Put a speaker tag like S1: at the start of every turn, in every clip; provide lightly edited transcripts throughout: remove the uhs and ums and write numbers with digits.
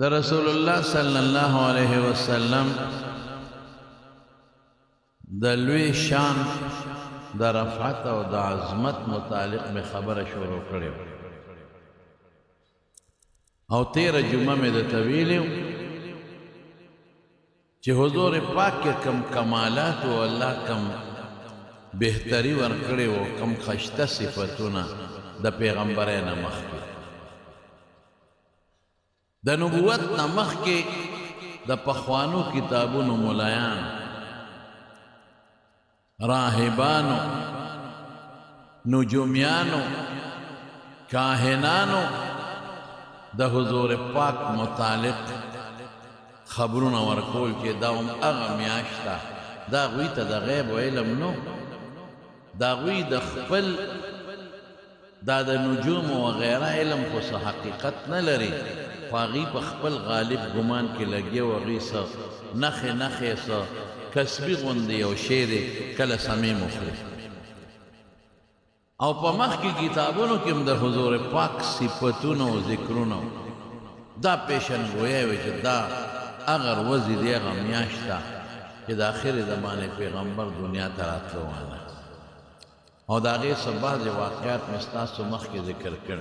S1: د رسول الله صلی الله علیه وسلم د لوی شان د رفعت او د عظمت متعلق میں خبر شروع کړو او 13 جمعه میں د طویلیو چې حضور پاک کے کم کمالات او الله کم بهتری ورکړي او کم خشته صفاتونه د پیغمبرانو مخکې د نبوت نمخ کې د پخوانو کتابونو مولایان راهبانو نجومیانو کاهنانو د حضور پاک متعلق خبرونه ورکول چې دا هم هغه میاشته دا غوی ته د غیب علم نو دا غوی د خپل دا د نجوم و غیره علم خو حقیقت نه لري فاغی په خپل غالب ګمان کې لګي او غي سه نخه سه کسبی غوندي او شعر کله سمې مخلص او په مخ کې کتابونو کې د حضور پاک صفاتونو او ذکرونو دا پیشن گویا وي چې دا اگر وزي دی هغه میاشته چې د اخر زمانه پیغمبر دنیا ته راتلو او دا غي سبا د واقعات مستاسو مخ کې ذکر کړ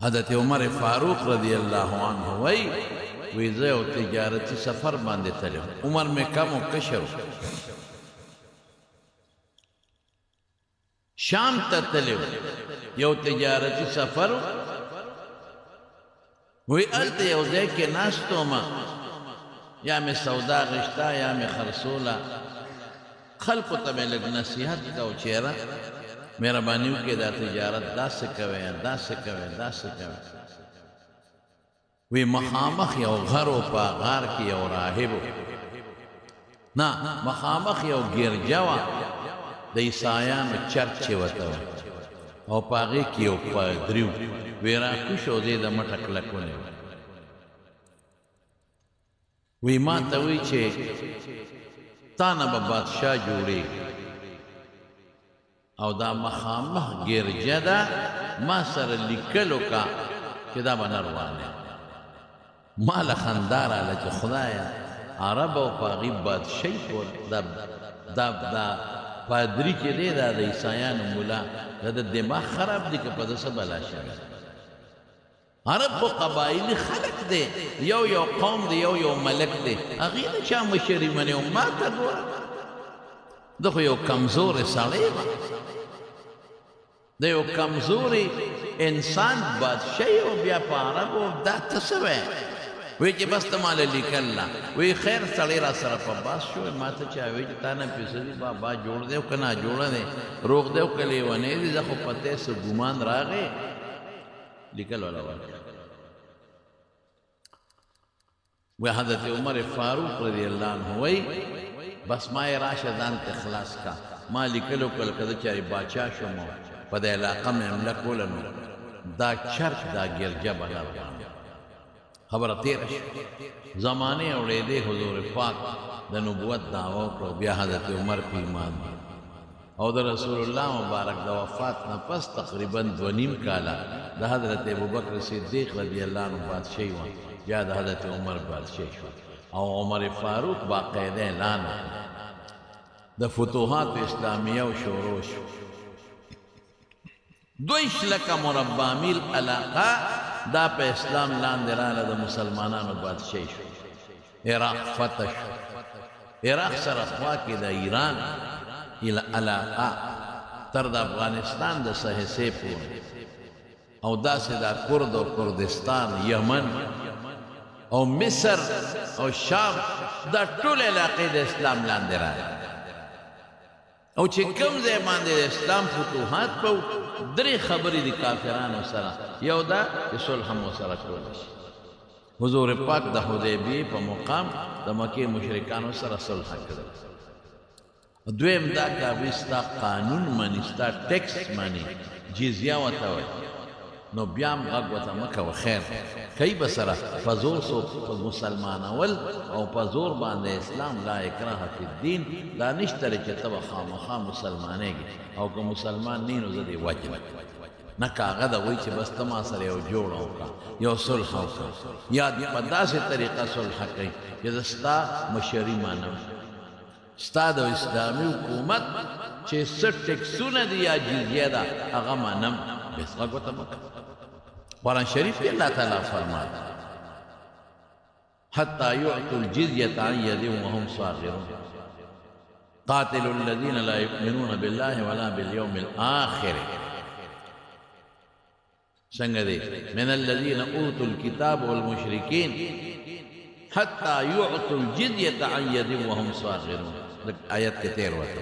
S1: حضرت عمر فاروق رضی اللہ عنہ وی زه یو تجارتی سفر باندې تلم عمر میں کم و کشر شام ته تلم یو تجارتی سفر وی الته یو ځای کې ناستو ما یا می سودا غشتا یا می خرصوله خلقو ته مې لږ نصیحت کو چیرې مهربانیو کې دا تجارت داسې کوي داسې کوي داسې کوي وی مخامخ یو غر او په غار کې یو راهب نه مخامخ یو ګرجا وا د عیسایانو چرچ وته او پاغه کې یو پادریو ویرا کو شو دې د مټک لکونه وی ما ته وی چې تانه به بادشاہ جوړي او دا مخامخ ګرجا ده ما سره لیکلو کا چې دا به روانه ما له خندار له چې خدایا عرب او پاغي بادشاہي کو دا پادری کې دی دا د عیسایانو مولا دا دماغ خراب دي که په دسه بلا شي عرب خو قبایلی خلق دی یو قوم دی یو ملک دی هغې نه چا مشري منې او ما ته ګوره ده خو یو کمزورې سړی وه د یو کمزورې انسان بادشاهي او بیا په عربو دا ته څه وی وی چې بس ته ماله لیکل نه وی خیر سړی را سره په باس شو ما ته چا وی چې تا نه پیسې دي بابا جوړ دی او که ناجوړه دی روغ دی او که لیونی دی زه خو په تی څه ګمان راغی لیکل والا وی حضرت عمر فاروق رضی اللہ عنہ وی بس ما راشه ځان ته خلاص کا ما لیکلو کله کده چې باچا شوم په د علاقه مې حمله کوله نو دا چرچ دا ګرجا بلا خبره تیره زمانه اورېدې حضور پاک د نبوت دعوا کړو بیا حضرت عمر په ایمان او د رسول الله مبارک د وفات نه پس تقریبا 2.5 کاله د حضرت ابوبکر صدیق رضی الله عنه بادشاہي و یا د حضرت عمر بادشاہي شو او عمر فاروق باقاعده اعلان د فتوحات اسلامیه او شروع شو 2 لکه مربع میل علاقه دا په اسلام لاندې رااله د مسلمانانو بادشاہي شو عراق فتح شو عراق سره خوا کې د ایران علاقه تر د افغانستان د سهسې پورې او داسې د کرد او کردستان یمن او مصر او شام دا ټول علاقې د اسلام لاندې راغلي او چې کوم ځای باندې د اسلام فتوحات په 3 خبرې دي کافرانو سره یو دا چې صلح مو سره کولی شي حضور پاک د حدیبیې په مقام د مکې مشرکانو سره صلح کړی دویم دا کافي ستا قانون مني ستا ټیکس مني جزیه ورته وایي نو بیا هم غږ ورته مه کوه خیر کوي به سره په زور څوک مسلمانول او په زور باندې اسلام لا اکراه فی الدین دا نشته چې ته به خامخا مسلمانېږي او که مسلمان نه نو زه دې وجنم نه کاغه ده وایي چې بس ته ما سره یو جوړه وکړه یو صلح وکړه یا په داسې طریقه صلح کوي چې زه ستا مشري منم ستا د اسلامي حکومت چې څه ټکسونه دي یا جزیه ده هغه منم بس غږ ورته مه کوه قرآن شریف کې الله تعالی فرمایي حتى يعطوا الجزية عن يد وهم صاغرون قاتلوا الذين لا يؤمنون بالله ولا باليوم الآخر سنگدي من الذين أوتوا الكتاب والمشركين حتى يعطوا الجزية عن يد وهم صاغرون آيات كتير وقت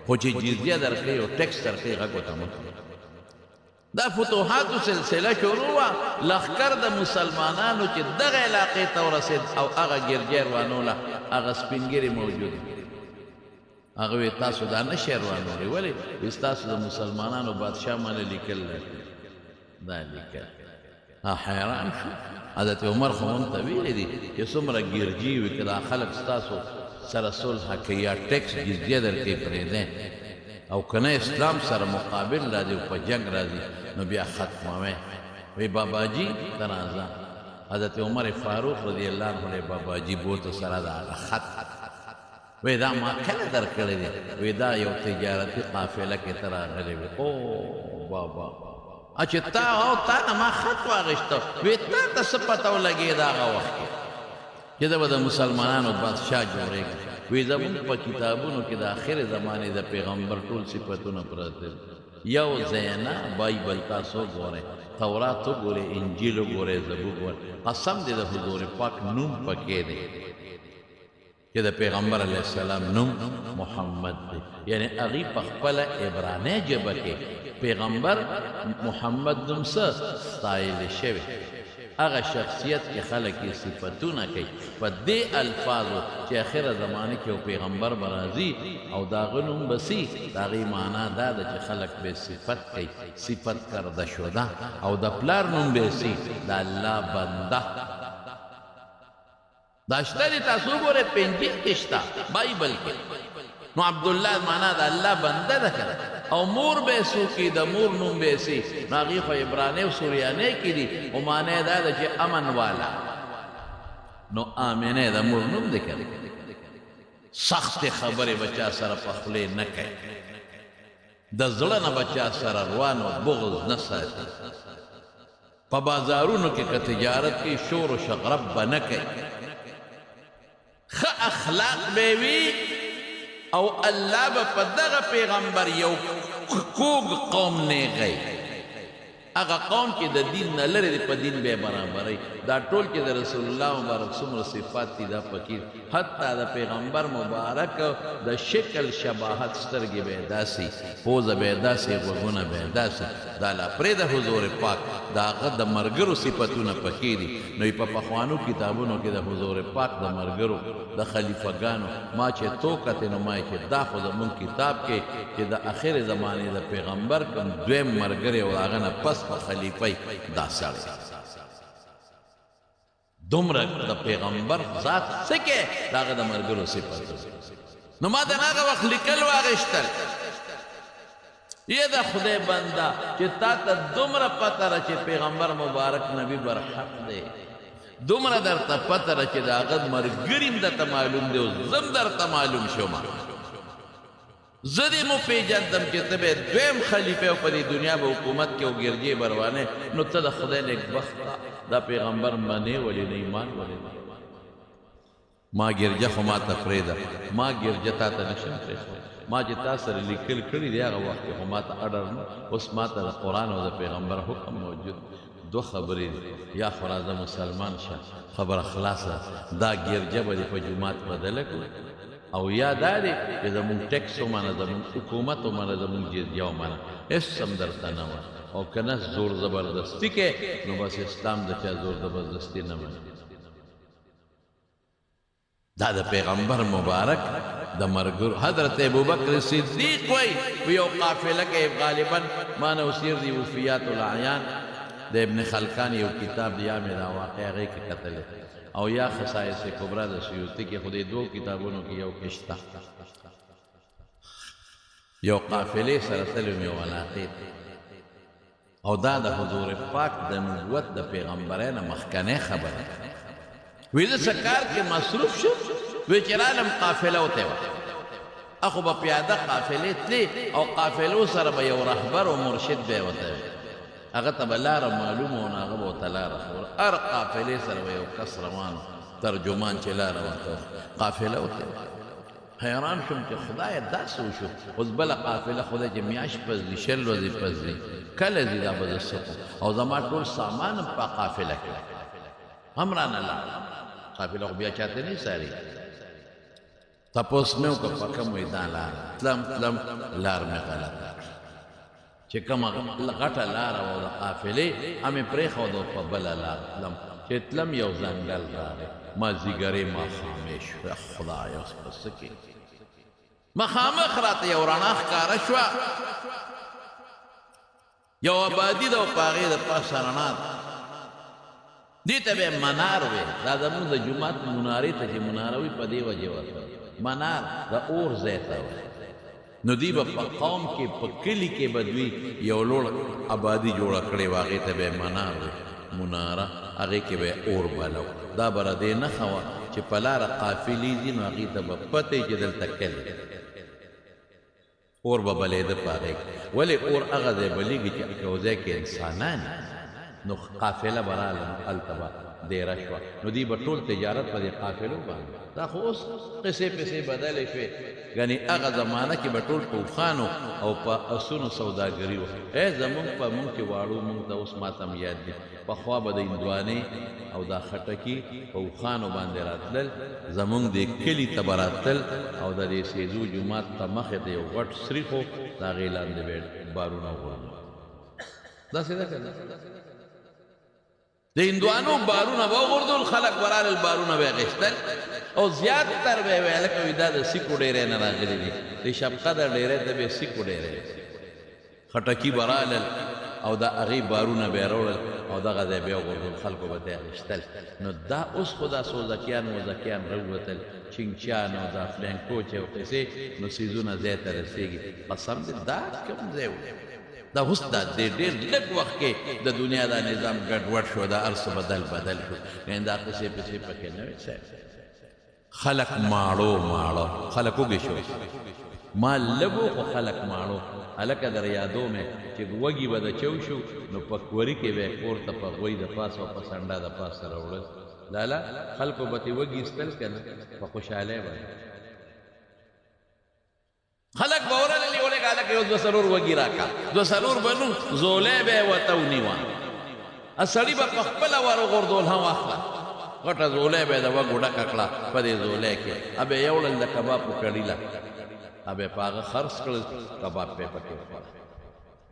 S1: خو چې جزیه درکړي او ټیکس درکړي غږ ورته مه کوئ دا فتوحاتو سلسله شروع وه لښکر د مسلمانانو چې دغه علاقې ته ورسېد او هغه ګرجی روانوله هغه سپین ږیرې موجود هغه وی تاسو دا نه شئ روانولی ولې وی ستاسو د مسلمانانو بادشاه ماله لیکل دا لیکل حیران شو حضرت عمر خو مونږ ته ویلي دي چې څومره ګرجي وي که دا خلک ستاسو سره صلح کوي یا ټیکس جزیه درکوي پرېږدی او کنه اسلام سره مقابل راځي او په جنگ راځي نو بیا ختموي وی بابا جی ترازا حضرت عمر فاروق رضی الله عنه بابا جی بوته سره دا خط وی دا ما کله درکړی دی وی دا یو تجارتي قافله کې تر راغلی وی او بابا اچھا تا او تا نه ما خط واغشته وی تا ته څه پته ولګېده هغه وخت کې چې دا به د مسلمانانو بادشاه جوړېږي وی زمون په کتابونو کې د آخر زمانې د پیغمبر ټول صفتونه پراته یو زینا بایبل تاسو ګورئ تورات وګورئ انجیل وګورئ زبور وګورئ قسم دې د حضور پاک نوم پکې دی چې د پیغمبر علیه السلام نوم محمد دی یعنی هغې په خپله عبرانۍ ژبه کې پیغمبر محمد نوم څه ستایلی شوی هغه شخصیت کې خلک یې صفتونه کوي په دې الفاظو چې آخره زمانه کې یو پیغمبر به راځي او د هغه نوم به سي د هغې معنا دا ده چې خلک به صفت کوي صفت کرده شده او د پلار نوم به سي د الله بنده دا شته دي تاسو وګورئ په انجیل کې شته بایبل کې نو عبدالله معنا د الله بنده ده که او مور به څوکي د مور نوم به سي نو هغې خو عبرانۍ او سوریانۍ کې دي خو معنی دا ده چې امن والا نو آمنه د مور نوم دی که سخت خبرې به چا سره په خولې نه کوي د زړه نه به چا سره روان او بغض نه ساتي په بازارونو کې که تجارت کې شور و شغرب به نه کوي ښه اخلاق به وي او الله به په دغه پیغمبر یو کوږ قوم نیغی هغه قوم چې د دین نه لرې دی په دین به یې برابروي دا ټول چې د رسول الله مبارک څومره صفات دي دا پکې حتی د پیغمبر مبارک د شکل شباهت سترګې به یې داسې پوزه به یې داسې غوږونه به یې داسې دا لا پرېږده حضور پاک د هغه د ملګرو صفتونه پکې دي نو په پخوانو کتابونو کې د حضور پاک د ملګرو د خلیفګانو ما چې تو کتې نو ما چې دا خو زمونږ کتاب کې چې د آخر زمانې د پیغمبر کوم دویم ملګری او هغه نه پس په خلیفه دا سړی دومره د پیغمبر ذات څه کې د هغه د ملګرو صفت نو ما د هغه وخت لیکل واغېستل یه د خدای بنده چې تا ته دومره پته ده چې پیغمبر مبارک نبی برحق دی دومره درته پته ده چې د هغه ملګري هم درته معلوم دی او زه هم درته معلوم شوم زه دې مو پیژندم چې ته به دویم خلیفه او په دې دنیا به حکومت کې او ګرجې بروانې نو ته د خدای نیکبخته دا پیغمبر منې ولې نه ایمان ولې نه ما ګرجه خو ما ته پرېږده ما ګرجه تا ته نشم پرېښودی ما چې تا سره لیکل کړي دی هغه وخت کې خو ما ته اډر نه اوس ما ته د قرآن او د پیغمبر حکم موجود دو خبرې دي یا خو راځه مسلمان شه خبره خلاصه دا ګرجه به دې په جومات بدله کړو او یا دا دی چې زمونږ ټیکس ومنه زمونږ حکومت ومنه زمونږ جزیه ومنه هېڅ هم درته نه وه او که نه زور زبردستي کې نو بس اسلام د چا زور زبردستي نه مني دا د پیغمبر مبارک د ملګرو حضرت ابوبکر صدیق وایي په یو قافله کې غالبا ما نه اوسیر دي وفیات الاعیان د ابن خلکان یو کتاب دی یا مې دا واقع هغې کې کتلی او یا خصائص کبرا د سیوطي کې خو دې دوو کتابونو کې یو کې شته یو قافلې سره تللی مې علاقې او دا د حضور پاک د نبوت د پیغمبرۍ نه مخکنۍ خبره وی زه څه کار کې مصروف شم وی چې رالم قافله وته وه اخو به پیاده قافلې تلې او قافلو سره به یو رهبر او مرشد به یې ورته وي هغه ته به لاره معلومه وه نو هغه به ورته لاره ښوله هر قافلې سره به یو کس روان ترجمان چې لاره ورته قافله ورته حیران شم چې خدایه داسې وشو اوس بله قافله خدای چې میاشت پزدي 6 ورځې پزدي کله ځي دا به زه څه او زما ټول سامان هم په قافله کې هم رانه لاړ قافله خو بیا چاته نه ساري تپوس مې وکړه په کوم وایي دا لار تلم لار مې غلطه چې کومه غټه لاره وه د قافلې همې پرېښوده په بله لار تلم چې تلم یو ځنګل راغی مازدیګرې ماښامې شوه خدایه اوس به څه کېږي مخامخ راته یو رڼا ښکاره شوه یو آبادي ده او په هغې د پاسه رڼا ده دې ته به یې منار وې دا زمونږ د جومات منارې ته چې مناره وي په دې وجې ورته منار د اور ځای ته وایي نو دوی به په قوم کې په کلي کې به دوی یو لوړ آبادي جوړه کړې وه هغې ته به یې منار وې مناره هغې کې به یې اور بله دا به د دې نښه وه چې په لاره قافلې ځي نو هغې ته به پته وي چې دلته کلی اور به بلېده په هغې کې ولې اور هغه ځای بلېږي چې یو ځای کې انسانان نو قافله به راله نو هلته به دیره شوه نو دوی به ټول تجارت په دې قافلو باندې دا خو اوس قصې پسې بدلې شوې یعنې هغه زمانه کې به ټول په اوښانو او په اسونو سوداګري وه زمونږ په مونږ کې واړو مونږ ته اوس ما ته هم یاد دي پخوا به د هندوانې او دا خټکي په اوښانو باندې راتلل زمونږ د کلي ته به راتلل او د دې سیزو جومات ته مخې ته یو غټ سریخ و د هغې لاندې به بارونه وغورځول داسې ده که نه د هندوانو بارونه به وغورځول خلک به رالل بارونه به یې اخیستل او زیاتتر به یې ویل لکه وي دا د سیکو ډېری نه راغلي دي د شبقدر ډېری ته به یې سیکو ډېری خټکي به رالل او د هغې بارونه به یې راوړل او دغه ځای به یې وغورځول خلکو به ته یې اخیستل نو دا اوس خو دا سوزکیان وزکیان راووتل چینچیان او دا فلینکوچ او قصې نو سیزونه ځای ته رسېږي قسم دې دا کوم ځای و دا اوس دا د ډېر لږ وخت کې د دنیا دا نظام ګډوډ شو دا هر څه بدل شو یعنې دا قصې پسې پکې نه وي صاحب خلک ماړو خلک وږي شو ما لږو خو خلک ماړو هلکه در یادو مې چې وږي به د چو شو نو په کوري کې به یې کور ته په غوی د پاسه او په سنډا د پاسه راوړل لالا خلکو به ترې وږي ایستل که نه په خوشحالۍ باندې خلک به ورللي ولږه هلکه یو 2 څلور وږي راکړه 2 څلور به نو زولی به یې ورته ونیوه سړي به په خپله ور وغورځول هم واخله غټه زولی به یې د وږو ډکه کړه په دې زولی کې به یې یوړل د کباب په کړیله به یې په هغه خرڅ کړل کباب به یې پکې وخوړه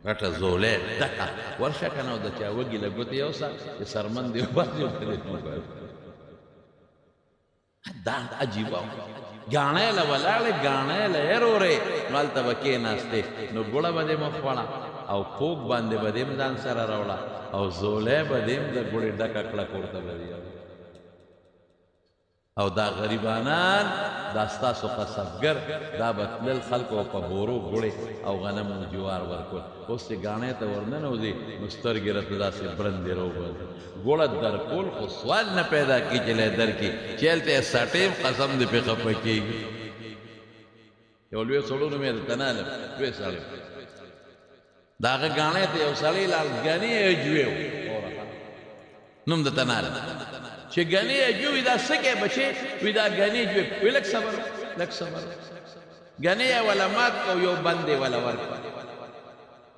S1: غټه زولی ډکه ورشه که نه او د چا وږي له ګوتې یوسه چې سرمن دې وباسي او دا عجیبه ګاڼی له ولاړې ګاڼی له یې رورې نو هلته به کېناستې نو ګوړه به دې مخوړه او کوک باندې به دې هم ځان سره راوړه او زولی به دې هم د ګوړې ډکه کړه کور ته به او دا غریبانان دا ستاسو قصبګر دا به تلل خلکو په بورو ګوړې او غنم او جوار ورکول اوس چې ګاڼۍ ته ورننوځي نو سترګې راته داسې برندې راوباسي ګوړه درکول خو سوال نه پیدا کړي چې لی درکړي چې هلته یې سټیم قسم دې پرې خفه کېږي یو لوی سړو نوم یې درته نه علم لوی سړی د هغه ګاڼۍ ته یو سړی لاړ ګنې اجوې و نوم درته نه علم چې ګنې اجو وي دا څه کوې بچې وي دا ګنې جوې وي لږ صبر ګنې یې وله مات کړو یو بند یې وله ورکړه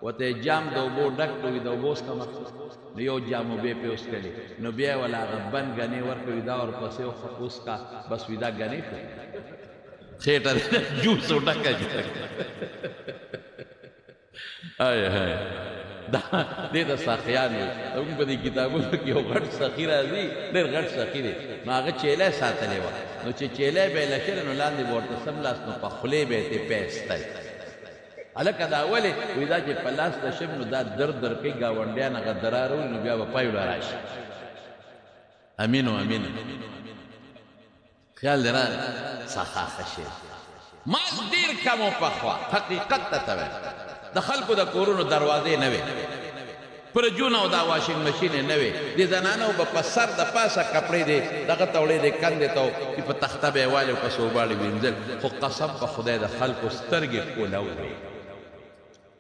S1: ورته یې جام د اوبو ډک کړو وي د اوبو څښمه نو یو جام اوبې پرې وڅښلې نو بیا یې وله هغه بند ګنې ورکړه وي دا ورپسې وڅښه بس وي دا ګنې شو خېټه جوس او ډکه دا دې د ساقیانو موږ په دې کتابونو کې یو غټ ساقي راځي ډېر غټ ساقي دی نو هغه چیلی ساتلې وه نو چې چیلی به یې لشلې نو لاندې به ورته سملاست نو په خولې به یې ترې پیستی هلکه دا ولې وایي دا چې په لاس ته شم نو دا در کوي ګاونډیان هغه درار ولي نو بیا به پایله راشي امینو خیال دی راغی څخه ښه شی مال ډېر کم و پخوا حقیقت ته ته د خلکو د کورونو دروازې نه وې فرجونه او دا واشنګ ماشین یې نه وې دې زنانو به په سر د پاسه کپړې دې دغه ته وړې دې کندې ته چې په تخته به یې والې او په سوباړې وینځل خو قسم په خدای د خلکو سترګې کوله وې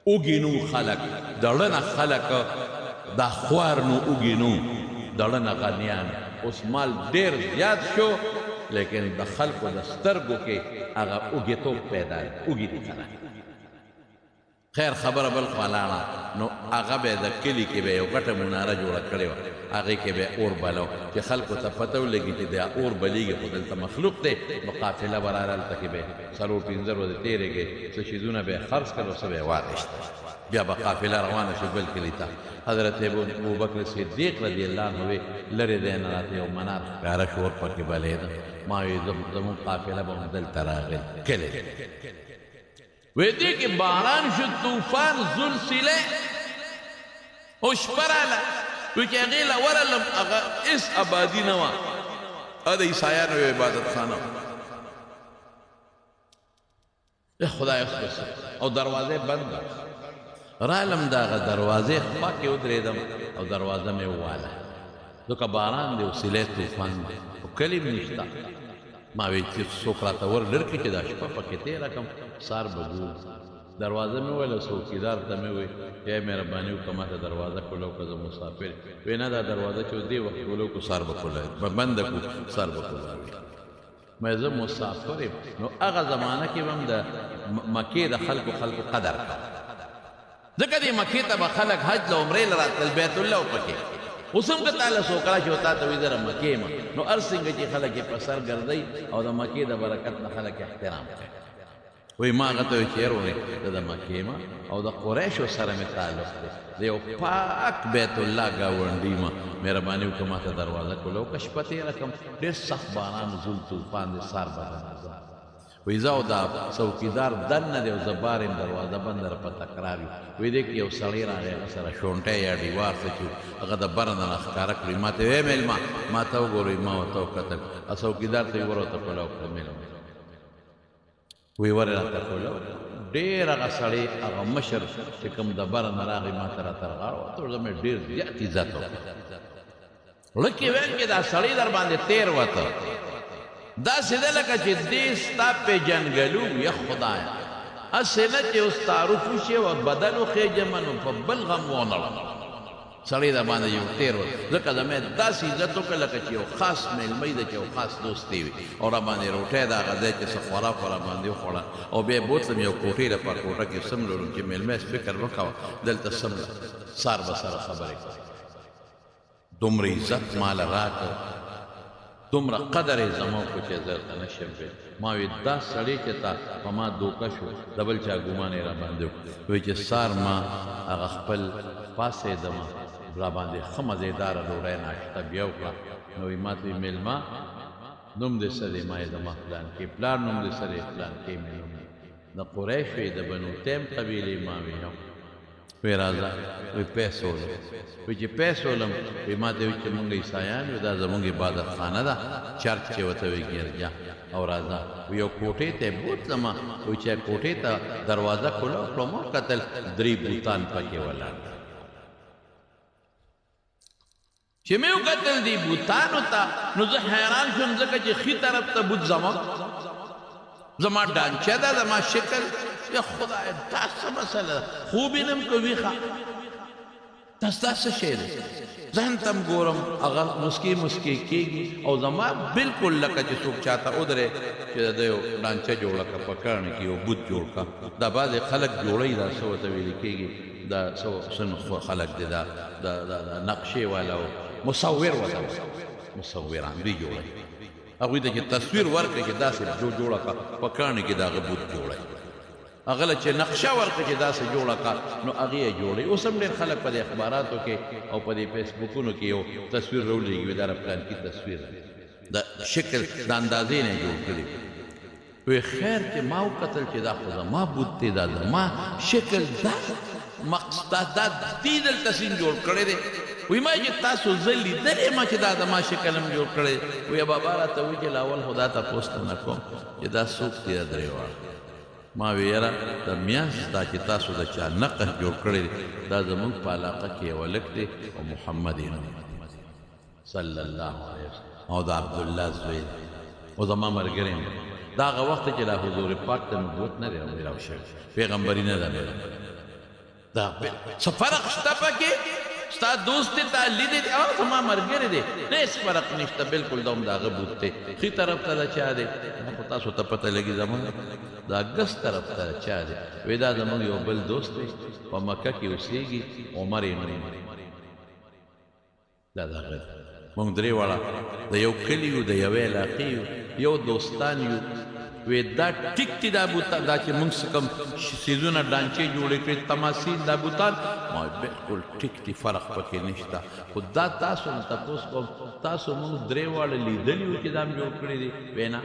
S1: اوږې نو خلک دړه نه خلک دا خوار نو اوږې نو دړه نه غنیان اوس مال ډېر زیات شو لیکن د خلکو د سترګو کې هغه اوږېتوب پیدا دی اوږې دي که نه خیر خبره بل خوا لاړه نو هغه به د کلي کې به یو غټه مناره جوړه کړې وه هغې کې به اور بلو چې خلکو ته پته ولګي چې دا اور بلیږي خو دلته مخلوق دی نو قافله به راغله هلته کې به څلور پنځه ورځې تېرېږي څه شیزونه به یې خرڅ کړل څه به یې واخېست بیا به قافله روانه شو بل کلي ته حضرت ابوبکر صدیق رضی الله عنه لرې دی نه راته یو منار ښکاره شو اور پکې بلېده ما وی زمونږ قافله به هم دلته راغلې کلی وی دی که باران شد توفان زلزله او شپه راله وی که هغې له ورغلم هغه هېڅ ابادي نه وه هغه د عیسایانو یو عبادت خانه خدای خبر او دروازې بند رالم د هغه دروازې خوا کې ودرېدم او دروازه مې وواله ځکه باران دی وسیلې طوفان دی خو کلي م نشته ما وی چې څوک راته ور لر کړي چې دا شپه پکې تېره کړم سهار به ګورو دروازه مې وویله څوکیدار ته مې وویل یا مهرباني وکړه ما ته دروازه کولو که زه مسافر وی نه دا دروازه چې دې وخت کولو کو سهار به کولی به بنده کړو سهار به کولاوي مې زه مسافر یم نو هغه زمانه کې به هم د مکې د خلکو قدر کړه ځکه دې مکې ته به خلک حج له عمرې له راتلل بیت الله پکې اوس هم که تعالی څوک راشي او تا ته وایي زه د مکې یم نو هر څنګه چې خلک یې په سر ګرځوي او د مکې د برکت نه خلک احترام کوي وایي ما هغه ته وایي چې یرونې زه د مکې یم او د قریشو سره مې تعلق دی د یو پاک بیت الله ګاونډي یم مهرباني وکړه ما ته دروازه کولو که شپه تېره کړم ډېر سخت باران زول طوفان دی سهار به درځم وی زه او دا څوکیدار دننه دی او زه بار یم دروازه بنده را په تکرار وي وی دی کې یو سړی راغی هغه سره شونټی یا ډیوار څه چې هغه د بره نه راښکاره کړي ما ته وی میلمه ما ته وګورئ ما ورته وکتل څوکیدار ته یې ور ورته کوله وکړه میلمه وی ور یې راته کوله ډېر هغه سړی هغه مشر چې کوم د بره نه راغی ما ته راته رغاړه ورته زه مې ډېر زیات عزت وکړ زړه کې ویل کې دا سړی در باندې تېر وته داسې ده لکه چې دې ستا پېژنګلو یا خدایه هسې نه چې اوس تعارف وشي او بدل وخېږم نو په بل غم ونړم سړی در باندې یو تېر و ځکه زه مې داسې عزت وکړه لکه چې یو خاص میلمه ده چې یو خاص دوستي وي او را باندې روټۍ د هغه ځای چې څه خوراک را باندې وخوړه او بیا یې بوتلم یو کوټې ده په کوټه کې څمللم چې میلمه یې فکر وکوه دلته څمله سار به سره خبرې کوي دومره عزت ماله راکړ دومره قدر یې زما وکړو چې زه ورته نشم ویلی ما وی دا سړی چې تا په ما دوکه شو د بل چا ګمان یې را باندې وکړو وایي چې سار ما هغه خپل پاڅېدمه را باندې ښه مزېداره ډوډۍ ناشته بیا وکړه نو وایي ما ته وایي میلمه نوم دې څه دی ما یې زما فلانکې پلار نوم دې څه دی فلانکې مې نوم د قریش وی د بنو تیم قبیلې ما وی یم وی راځه وی پیسې ولم وی چې پیسې ولم وی ما ته وی چې مونږ عیسایان یو دا زمونږ عبادت خانه ده چرچ چې ورته وی ګرجا او راځه وی یو کوټې ته بوتلمه وی چې کوټې ته دروازه کوله کړه مو کتل درې بوتان پکې ولاړ چې مې وکتل دې بوتانو ته نو زه حیران شوم ځکه چې ښي طرف ته بوت زما ډانچه ده زما شکل یا خدای دا څه مسله ده خوب یې نم که ویښه دا ستا څه شی دی ځان ته م ګورم هغه مسکي مسکي کېږي او زما بلکل لکه چې څوک چاته ودرې چې د ده یو ډانچه جوړه کړه په کاڼي کې یو بوت جوړ کړه دا بعضې خلک جوړوي دا څه ورته ویلې کېږي دا څه خلک دی دا نقشې والا او مصور ورته مصوران دوی جوړوي هغوی ته چې تصویر ورکړي چې داسې جوړه کړه په کاڼي کې د هغه بوت جوړوي هغه له چې نقشه ورکړه چې داسې جوړه کړه نو هغې یې جوړوي اوس هم ډېر خلک په دې اخباراتو کې او په دې فیسبوکونو کې یو تصویر راولېږي دا د پلانکي تصویر د شکل د اندازې نه یې جوړ کړي وی خیر چې ما وکتل چې دا خو زما بوت دی دا زما شکل دا مقصد دا دې دلته سین جوړ کړی دی وی ما چې تاسو زه لیدلی ما چې دا زما شکل هم جوړ کړی وی بابا راته وایي چې لاول خو دا تپوس ته نه کوم چې دا څوک دی دا درې واړه ما وی یاره د میانس دا چې تاسو د چا نقد جوړ کړی دی دا زموږ په علاقه کې یو هلک دی او محمد یې نوم صلی الله علیه وسلم او د عبدالله زوی او زما ملګری یم دا هغه وخت چې لا حضور پاک ته نبوت نه دی رامیلاو شوی پیغمبري نه ده دا څه فرق شته پکې ستا دوست دی تا لید دی او زما ملګری دی نه هېڅ فرق نشته بلکل دا هم د هغه بوت دی ښي طرف ته د چا دی خو تاسو ته پته لګي زمونږ دا ګس طرف ته چا دی وی دا زمونږ یو بل دوست دی په مکه کې اوسېږي عمر یې نوم دا د هغه دی مونږ درې واړه د یو کلي یو د یوې علاقې یو یو دوستان یو وی دا ټیک دی دا بوتان دا چې مونږ څه کوم څیزونه ډانچې جوړې کړې تماثیل دا بوتان ما بلکل ټیک دی فرق پکې نشته خو دا تاسو نه تپوس کوم تاسو مونږ درې واړه لیدلي وو چې دا هم جوړ کړي دي وی نه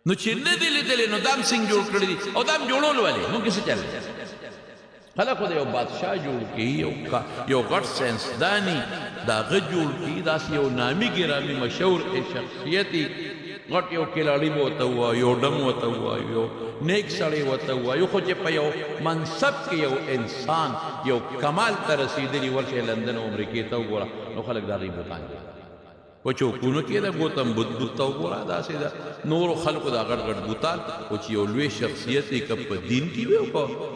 S1: نو چې نه دي لیدلي نو دا هم څنګه جوړ کړي دي او دا هم جوړول ولې مونږ څه چل خلک خو د یو بادشاه جوړ کړي یو غټ ساینسداني د هغه جوړ کړي داسې یو نامي ګرامي مشهور شخصیتي غټ یو کلاړي به ورته ووایو یو ډم ورته ووایو یو نیک سړی ورته ووایو خو چې په یو منصب کې یو انسان یو کمال ته رسېدلي ورشئ لندن او امریکې ته وګوره نو خلک د هغې بوتان کوي په چوکونو کې د ګوتم بدھ بت ته وګوره داسې د نورو خلکو دا غټ غټ بوتان خو چې یو لوی شخصیت یې که په دین کې وي او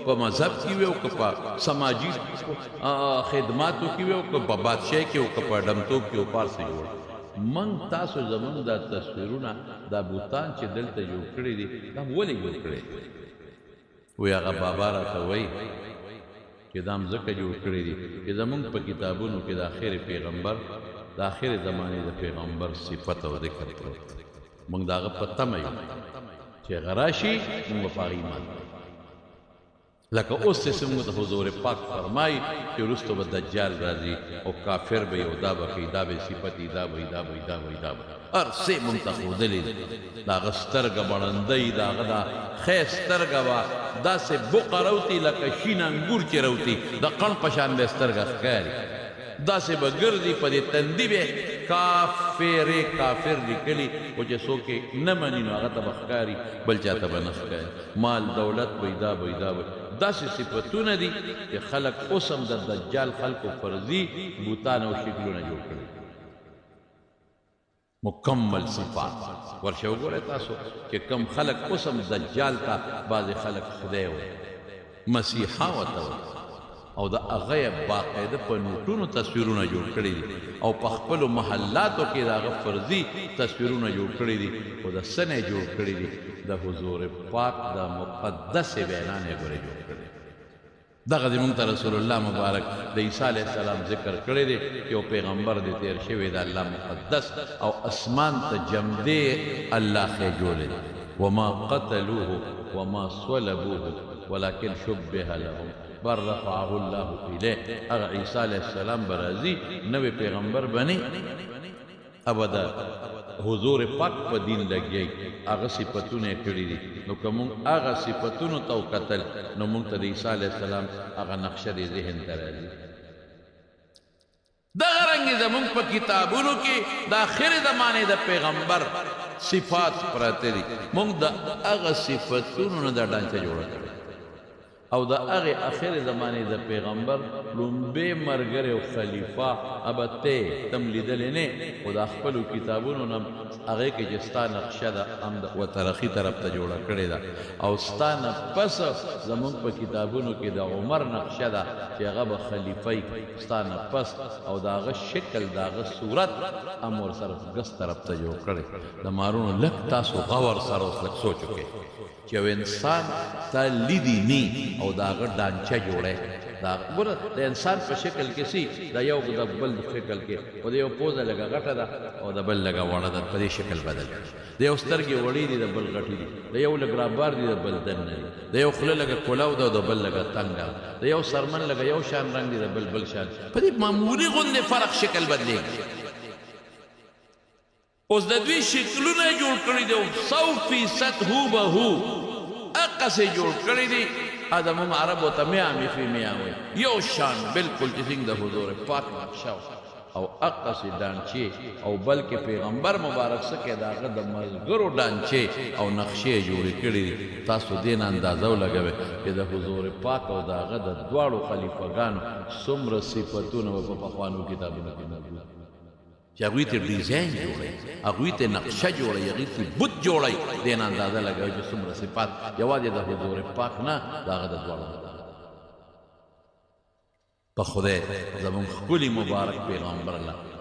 S1: په مذهب کې وي او که په سماجي خدماتو کې وي او که په بادشاهۍ کې او که په ډمتوب کې او پار څه جوړ من تاسو زمونږ دا تصویرونه دا بوتان چې دلته جوړ کړي دي دا ولې جوړ کړي وی هغه بابا راته وایي چې دا هم ځکه جوړ کړي دي چې زمونږ په کتابونو کې د آخر پیغمبر د آخر زمانې د پیغمبر صفت او ذکر پروت موږ د هغه په تمه یو چې هغه راشي موږ په هغه ایمان لکه اوس چې موږ ته حضور پاک فرمایي چې وروسته به دجال راځي او کافر به یو دا به کوي دا به صفت یې دا به دا به دا به دا به هر څه موږ ته ښودلي دي د هغه سترګه بړندۍ د هغه دا ښې سترګه به داسې بقه روتي لکه شین انګور چې روتي د قڼ په شان به سترګه ښکاري داسې به ګرځي په دې تندي به کافر لیکلي خو چې څوک یې نه مني نو هغه ته به ښکاري بل چا ته به نه ښکاري مال دولت به دا به دا به داسې صفتونه دي چې خلک اوس هم د دجال خلکو فرضي بوتان او شکلونه جوړ کړي مکمل صفات ورشه وګورئ تاسو چې کم خلک اوس هم دجال ته بعضې خلک خدای وایي مسیحا ورته وایي او د هغه یې باقاعده په نوټونو تصویرونه جوړ کړي دي او په خپلو محلاتو کې د هغه فرضي تصویرونه جوړ کړي دي خو د څه نه جوړ کړي دي د حضور پاک د مقدسې وینا نه ګورې جوړ کړي دغه زموږ ته رسول الله مبارک د عیسی علیه السلام ذکر کړی دی یو پیغمبر دی تیر شوی د الله مقدس او اسمان ته جمدې الله خېجولی وما قتلوه وما صلبوه ولكن شبه لهم بر رفعه الله الیه هغه عیسی علیه السلام برازي نوې پیغمبر بني ابدا حضور پاک په دین لګي هغه صفاتونه کړی دي نو کوم هغه صفاتونو تو قتل نو مونږ ته عیسی علیه السلام هغه نقشه دی ذهن ته راځي دغه رنګ زمونږ په کتابونو کې د آخر زمانې د پیغمبر صفات پراته دي مونږ د هغه صفاتونو نه دا ډانچه جوړه کړې او د هغې آخر زمانې د پیغمبر لومبې ملګری او خلیفه ابته تم لیدلی نه خو د خپلو کتابونو نه هغې کې چې ستا نقشه ده هم د وترخي طرف ته جوړه کړې ده او ستا نه پس زمونږ په کتابونو کې د عمر نقشه ده چې هغه به خلیفه ستا نه پس او د هغه شکل د هغه صورت هم ورسره ګس طرف ته جوړ کړی د مارونو لږ تاسو غور سره اوس لږ سوچ وکړئ چې یو انسان تا لیدي نی او د هغه ډانچه جوړی دا ګوره د انسان په شکل کې سي د یو د بل شکل کې او د یو پوزه لږه غټه ده او د بل لږه وړه ده په دې شکل بدل د یو سترګې وړې دي د بل غټې دي د یو لږ رابار دي د بل دننه دي د یو خوله لږه کولاو ده او د بل لږه تنګه د یو سرمن لږه یو شان رنګ دي د بل بل شان په دې معمولي غوندې فرق شکل بدلېږي اوس د دوی شکلونه جوړ کړي دي 100% هو به هو اقصې جوړ کړي دي ادم عرب ته میامی فی میاوي یو شان بالکل چې څنګه د حضور پاک نقشه او اقصی ډانچې او بلکې پیغمبر مبارک څخه داغه د ملګرو ډانچې او نقشې جوړې کړې دي تاسو دې نه اندازه ولګوئ چې د حضور پاک او داغه د دواړو خلیفګانو څومره صفتونه په پخوانو کتابونو کې موجود چې هغوی ته ډیزاین جوړوي هغوی ته نقشه جوړوي هغوی ته بت جوړوي دې نه اندازه لګوئ چې څومره صفات یوازې د حضور پاک نه داغه د دواړو په خدای زمون ښکلي مبارک پیغمبر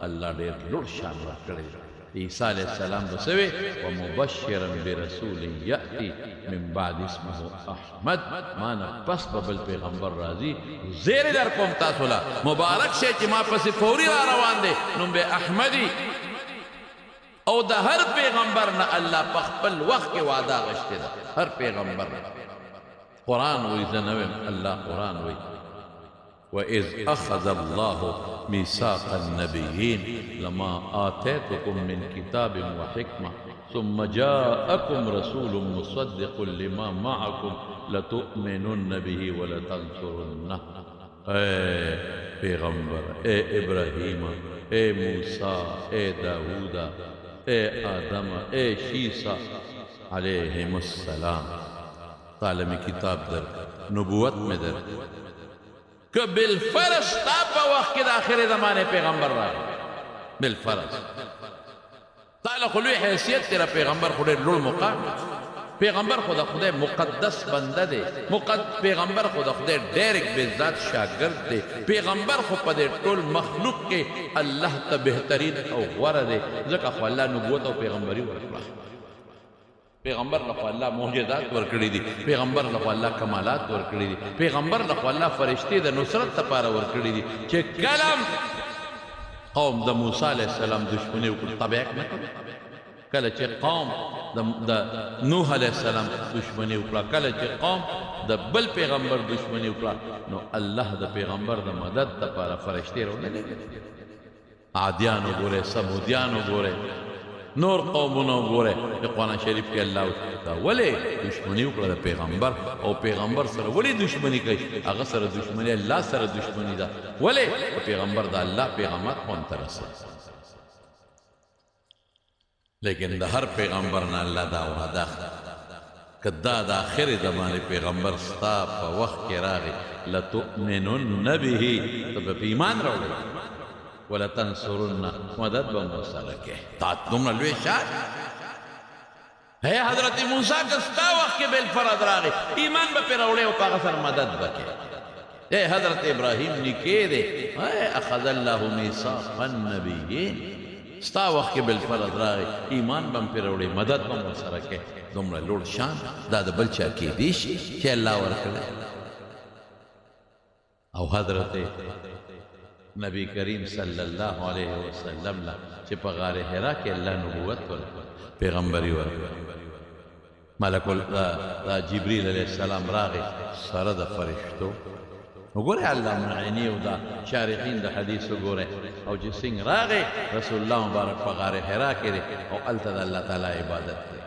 S1: الله ډېر لوړ شان ورکړی عیسی علیه السلام به څه وی ومبشرا برسول یأتي من بعد اسمه احمد ما نه پس به بل پیغمبر راځي زیری در کوم تاسو له مبارک شی چې ما پسې فوري را روان دی نوم به احمدي او د هر پیغمبر نه الله په خپل وخت کې وعده غشته ده هر پیغمبر قرآن وی زه نه ویم الله قرآن وی وإذ أخذ الله ميثاق النبيين لما آتيتكم من كتاب وحكمة ثم جاءكم رسول مصدق لما معكم لتؤمنن به ولتنصرنه اے پیغمبر اے ابراہیم اے موسیٰ اے داود اے آدم اے شیسا علیہم السلام تعالی میں کتاب در نبوت میں در کہ بالفرض تا پا وقت کے آخر زمانے پیغمبر رہا بالفرض تعالی خلوی حیثیت تیرا پیغمبر خودے لڑ مقام پیغمبر خدا خودے مقدس بندہ دے پیغمبر خدا خودے ڈیرک بذات شاگرد دے پیغمبر خود پدے ٹول مخلوق کے اللہ تا بہترین او غور دے ذکا خو اللہ نبوت او پیغمبری ورکلا پیغمبر لخوا اللہ معجزات ورکڑی دی پیغمبر لخوا اللہ کمالات ورکڑی دی پیغمبر لخوا اللہ فرشتے دا نصرت تپارا ورکڑی دی چھے کلم قوم دا موسیٰ علیہ السلام دشمنی وکر طبیعک نکل کل چھے قوم دا نوح علیہ السلام دشمنی وکلا کل چھے قوم دا بل پیغمبر دشمنی وکلا نو اللہ دا پیغمبر دا مدد تپارا فرشتے رو نلے عادیانو گورے سمودیانو گورے نور قومونو گورے قرآن شریف کے اللہ دا ولی دشمنی وکړه د پیغمبر او پیغمبر سره ولی دشمنی کوي هغه سره دشمنی الله سره دشمنی ده ولی پیغمبر دا الله پیغمبر قوم ته رسول لیکن د هر پیغمبر نه الله دا وعده کدا د اخر زمانه پیغمبر ستا په وخت کې راغی لتؤمنن به ته په ایمان راوړی ولا تنصرن مدد بمسلکه تا تمنا لوی شان ہے حضرت موسیٰ کستا وقت کے بالفرد راغی ایمان با پی روڑے و پاغسر مدد بکے اے حضرت ابراہیم نکے دے اے اخذ اللہ میثاق النبیین ستا وقت کے بالفرد راغی ایمان با پی روڑے مدد بمسلکه تمنا لوڑ شان داد بلچا کی دیش کہ اللہ ورکلے او حضرت نبی کریم صلی اللہ علیہ وسلم لا چھ پا غار حرا کے اللہ نبوت ورکل پیغمبری ورکل ملک جبریل علیہ السلام راغی سرد فرشتو گورے اللہ معینی و دا شارحین دا حدیث گورے او جسنگ راغی رسول اللہ مبارک پا غار حرا کے دے او علتا دا اللہ تعالی عبادت دے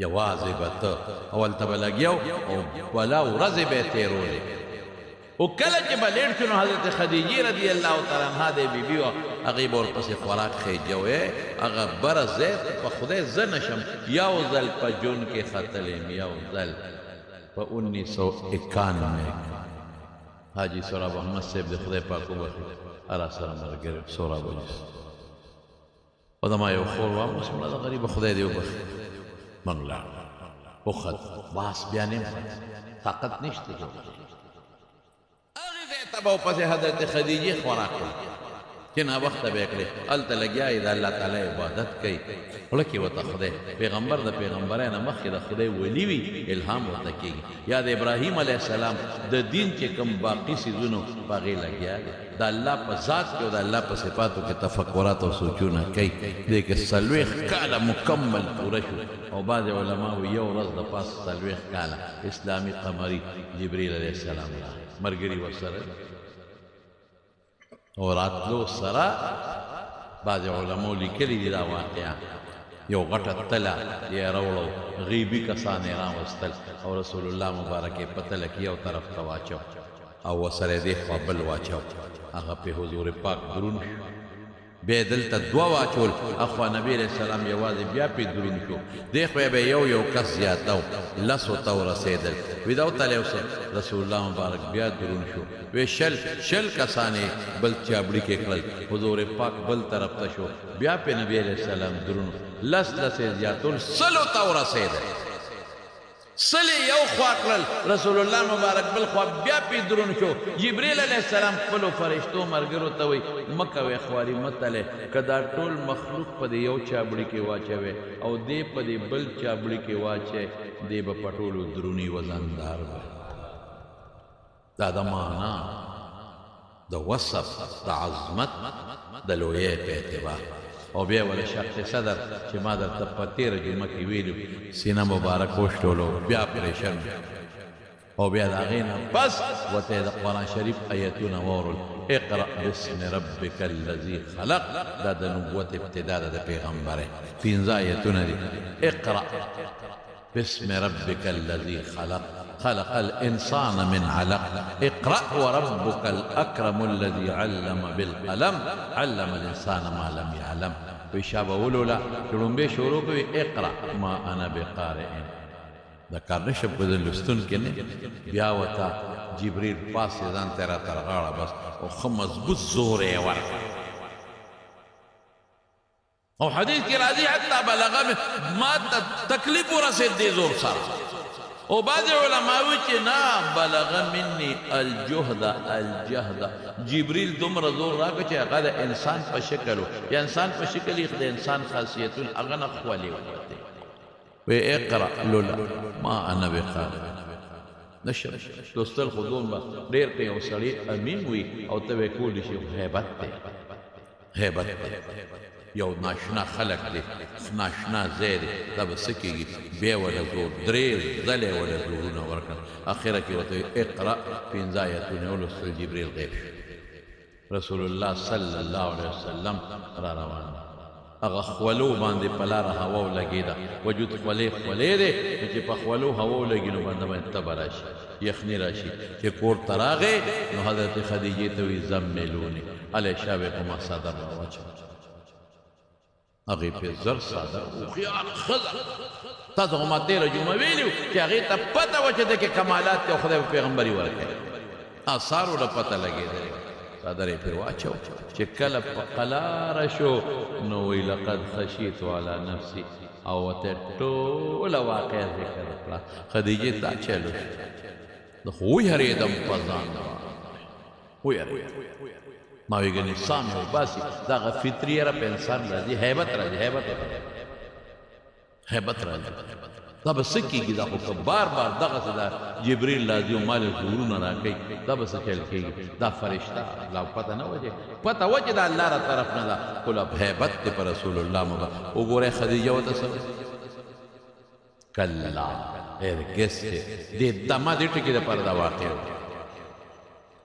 S1: یوازی بتا او علتا بلگیو او ولاو رزی بیتے رو لے او کله چې بلیډ شنو حضرت خدیجه رضی الله تعالی عنها د بیبي او هغه ور پسې خوراک خېجوي هغه برزه په خدای زنشم یو ځل په جون کې خطلم یو ځل په 1991 حاجی سوراب احمد صاحب د خدای پاک وبخښي ارا سره مرګ سوراب وجس او دا ما یو خور و بسم الله غریب خدای دی وبخښي منلا او خد باس بیانې طاقت نشته تباو پس حضرت خدیجی خوراک کل چنا وقت بیکلے علتا لگیائی دا اللہ تعالی عبادت کئی لکی وطا خدای پیغمبر دا پیغمبرین مخی دا خدای ولیوی الہام وطا کی یا دا ابراہیم علیہ السلام دا دین چے کم باقی سیزونو باغی لگیائی دا اللہ پا ذات کے دا اللہ پا صفاتو کے تفکرات و سوچونا کئی دیکھ سلویخ کالا مکمل پورا شو او بعض علماء یو رز دا پاس سلویخ کالا اسلامی قمری جبریل علیہ السلام مرگری و سر اور اتلو سرا بعض علماء لکلی دی دا واقعا یو غټه تلا یې راوړو غیبی کسان یې راوستل او رسول الله مبارک یې په تله کې یو طرف ته واچو او وسره دې خوا بل واچو هغه په حضور پاک درون بیا دلته دوه واچول اخوا نبی علیہ السلام یوازې بیا پې دروند شو دې خوا به یو کس زیاته و لسو ته ورسېدل وی دا وتلی اوسه رسول الله مبارک بیا دروند شو وی شل کسانې بل چابړي کې کړل حضور پاک بل طرف ته شو بیا پې نبی علیہ السلام دروند لسې زیاتول سلو ته ورسېدل سلی یو خوا کړل رسول الله مبارک بل خوا بیا پې دروند شو جبریل علیه السلام خپلو فرشتو ملګرو ته وایي مه کوئ خواري مه تلئ که دا ټول مخلوق په دې یو چابړي کې واچوئ او دې په دې بل چابړي کې واچئ دې به په ټولو دروني وزندار وي دا د معنا د وصف د عظمت د لویۍ په اعتبار او بیا ولا شخص صدر چې ما درته په تېره جمعه کې ویلو سینه مبارک وشټولو بیا پریشان او بیا د هغې نه بس ورته د قرآن شریف ایتونه واورل اقرأ باسم ربک الذي خلق دا د نبوت ابتدا ده د پیغمبره 15 ایتونه دي اقرأ باسم ربک الذي خلق الإنسان من علق اقرأ وربك الأكرم الذي علم بالقلم علم الإنسان ما لم يعلم وشابه ولولا شلون شروع کوي اقرأ ما أنا بقارئ دا کار نشم په لستون کې نه بیا وتا جبريل پاسې ځان تیرا ترغاړه بس او ښه مضبوط زور یې ورکړ او حدیث کې راځي حتی بلغه ما تکلیف ورسېد دې زور سره او بعض علماوی چې نه بلغه مني الجهد جبریل دومره زور راکړه چې هغه د انسان په شکل و یا انسان په شکل یې د انسان خاصیتونه هغه نه خولې وته وی اقرأ لولا ما انا بقارئ نشم لوستل خو دومره ډېر په یو سړي امین وي او ته به کولی شي هیبت دی یو ناشنا خلق دی ناشنا ځای دی دا به څه کېږي بیا وله زور درې ځلې وله زورونه ورکړل اخره کې ورته اقرأ 15 ایتونه ولوستل جبریل غیب شو رسول الله صلی الله علیه وسلم را روان هغه خولو باندې په لاره هوا ولګېده وجود خولې دی چې په خولو هوا ولګي نو باندې تبه راشي یخني راشي چې کور ته راغی نو حضرت خدیجې ته وایي زملوني علیشه به په ما صدر راواچوه هغې پې زر ساده هوښیار ښځه تاسو خو ما تېره جمعه ویلي وو چې هغې ته پته وه چې دکې کمالات دي او خدای په پیغمبري ورکوي آثار ورله پته لګېدلی څادر یې پرې واچو چې کله په قلاره شو نو وی لقد خشیت علی نفسي او ورته ټوله واقعه ذکر کړه خدیجې تا چلو د خو ویهرېدم په ځان ویهرېدم ما وی ګنې سام یو باسي دغه فطري یاره په انسان راځي هیبت راځي دا به څه کېږي دا خو که بار دغسې دا جبریل راځي او ما له زورونه راکوي دا به څه چل کېږي دا فرشته لا پته نه وه پته وه چې دا الله را طرف نه ده خو لا هیبت دی په رسول الله مبارک وګورئ خدیجه ورته څه کلا هرګز چې دې دمه دې ټکي دپاره دا واقع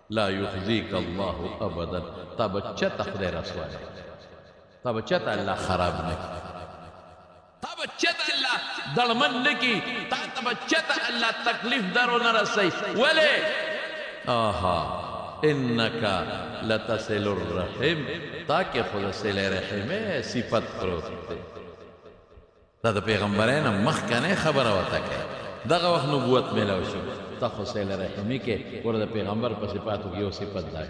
S1: لا يخزيك الله ابدا تا بچتا خدای رسوا تا بچتا الله خراب نکي تا بچتا الله دړمن نکي تا بچتا الله تکلیف درو نه رسي ولې انك لتصل الرحم تاکي خود صله رحمه صفت پروت دا د پیغمبرانو مخکنه خبره وته کوي دغه وخت نبوت ملو شو تا خو صله رحمي کې ورته پیغمبر په صفاتو کې یو صفت ده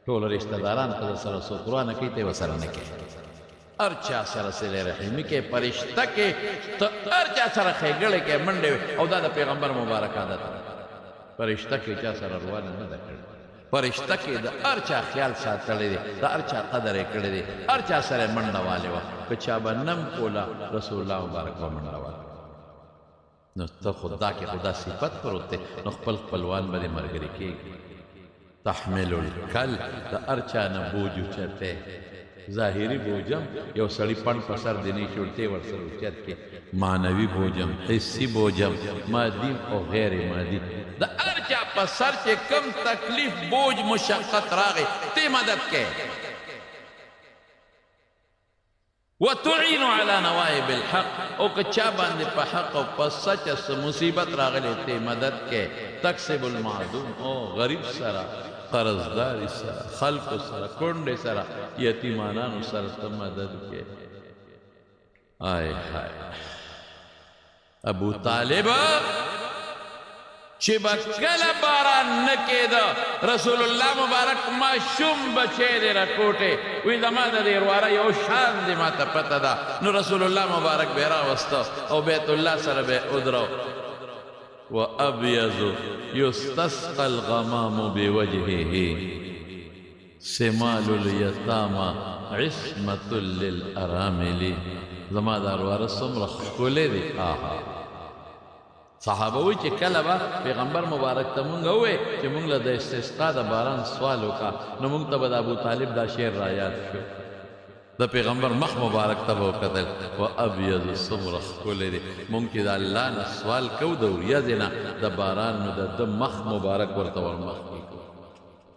S1: ټول رشتہ داران په سره سوترانه کې ته وسره نه کې هر چا سره صله رحمي کې پرشتہ کې ته هر چا سره خېګړې کې منډه او دا د پیغمبر مبارک عادت پرشتہ کې چا سره روانه نه ده کړې پرشتہ کې د هر چا خیال ساتلی دی د هر چا قدر یې کړی دی هر چا سره منډه والې وه که چا به نم کوله رسول الله مبارک به منډه واله نو ته خدا کې خدا صفت پروت دی نو خپل خپلوان به دې ملګري کېږي تحمل الکل د هر چا نه بوج اوچته ظاهري بوجم یو سړی پڼ په سر دی نه چورتې ورسره اوچت کې معنوي بوجم حسي بوجم مادي او غیر مادي د هر چا په سر چې کم تکلیف بوج مشقت راغی ته مدد کې وتعين على نوائب الحق او که چا باندې په حق او په سچ مصیبت راغلی ته مدد کې تکسب المعدوم او غریب سره قرضداري سره خلقو سره کونډې سره یتیمانانو سره ته مدد کې آی هاي ابو طالب چې به کله باران نه کېده رسول الله مبارک ماشوم بچی دی راکوټې وی زما د دې ورواره یو شان دی ما ته پته ده نو رسول الله مبارک به یې راوسته او بیت الله سره به یې ودرو وابيض يستسقى الغمام بوجهه سمال اليتامى عصمة للأرامل زما دا ورواره څومره ښکلی دی آها صحابه وی چې کله به پیغمبر مبارک ته مونږ ووې چې مونږ له د استسقا د باران سوال وکړه نو مونږ ته به د ابو طالب دا شعر را یاد شو د پیغمبر مخ مبارک ته به وکتل و ابیض څومره ښکلی دی مونږ چې د الله نه سوال کوو د وریځې نه د باران نو د ده مخ مبارک ورته ورمخکې کوو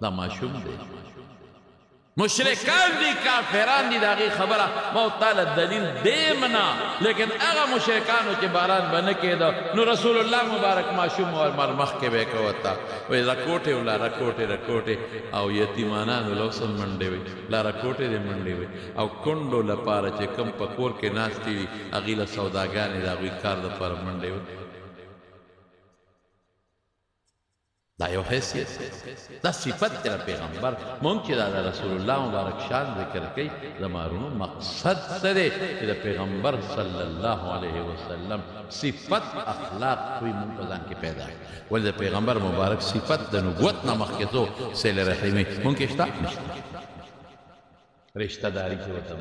S1: دا ماشوم دی مشرکان دی کافران دی داغی خبره ما تعالی دلیل دیمنا لیکن اغا مشرکانو چې باران بنه کېده نو رسول الله مبارک ماشوم ور مخکې به کوتا وی رکوټې ولا رکوټې او یتیمانانو لوسم منډې وي لا رکوټې دې منډې وي او کونډو لپاره چې کم په کور کې ناستې وي هغې له سوداګانې د هغوی کار دپاره منډې وي دا یو حیثیت دا صفت دی د پیغمبر مونږ چې دا د رسول الله مبارک شان ذکر کوي زمارونو مقصد څه دی چې د پیغمبر صلی الله علیه وسلم صفت اخلاق کوي مونږ په ځان کې پیدا ولې د پیغمبر مبارک صفت د نبوت نه مخکې څو صله رحمي مونږ کې شته نشته رشتہ داری کې ورته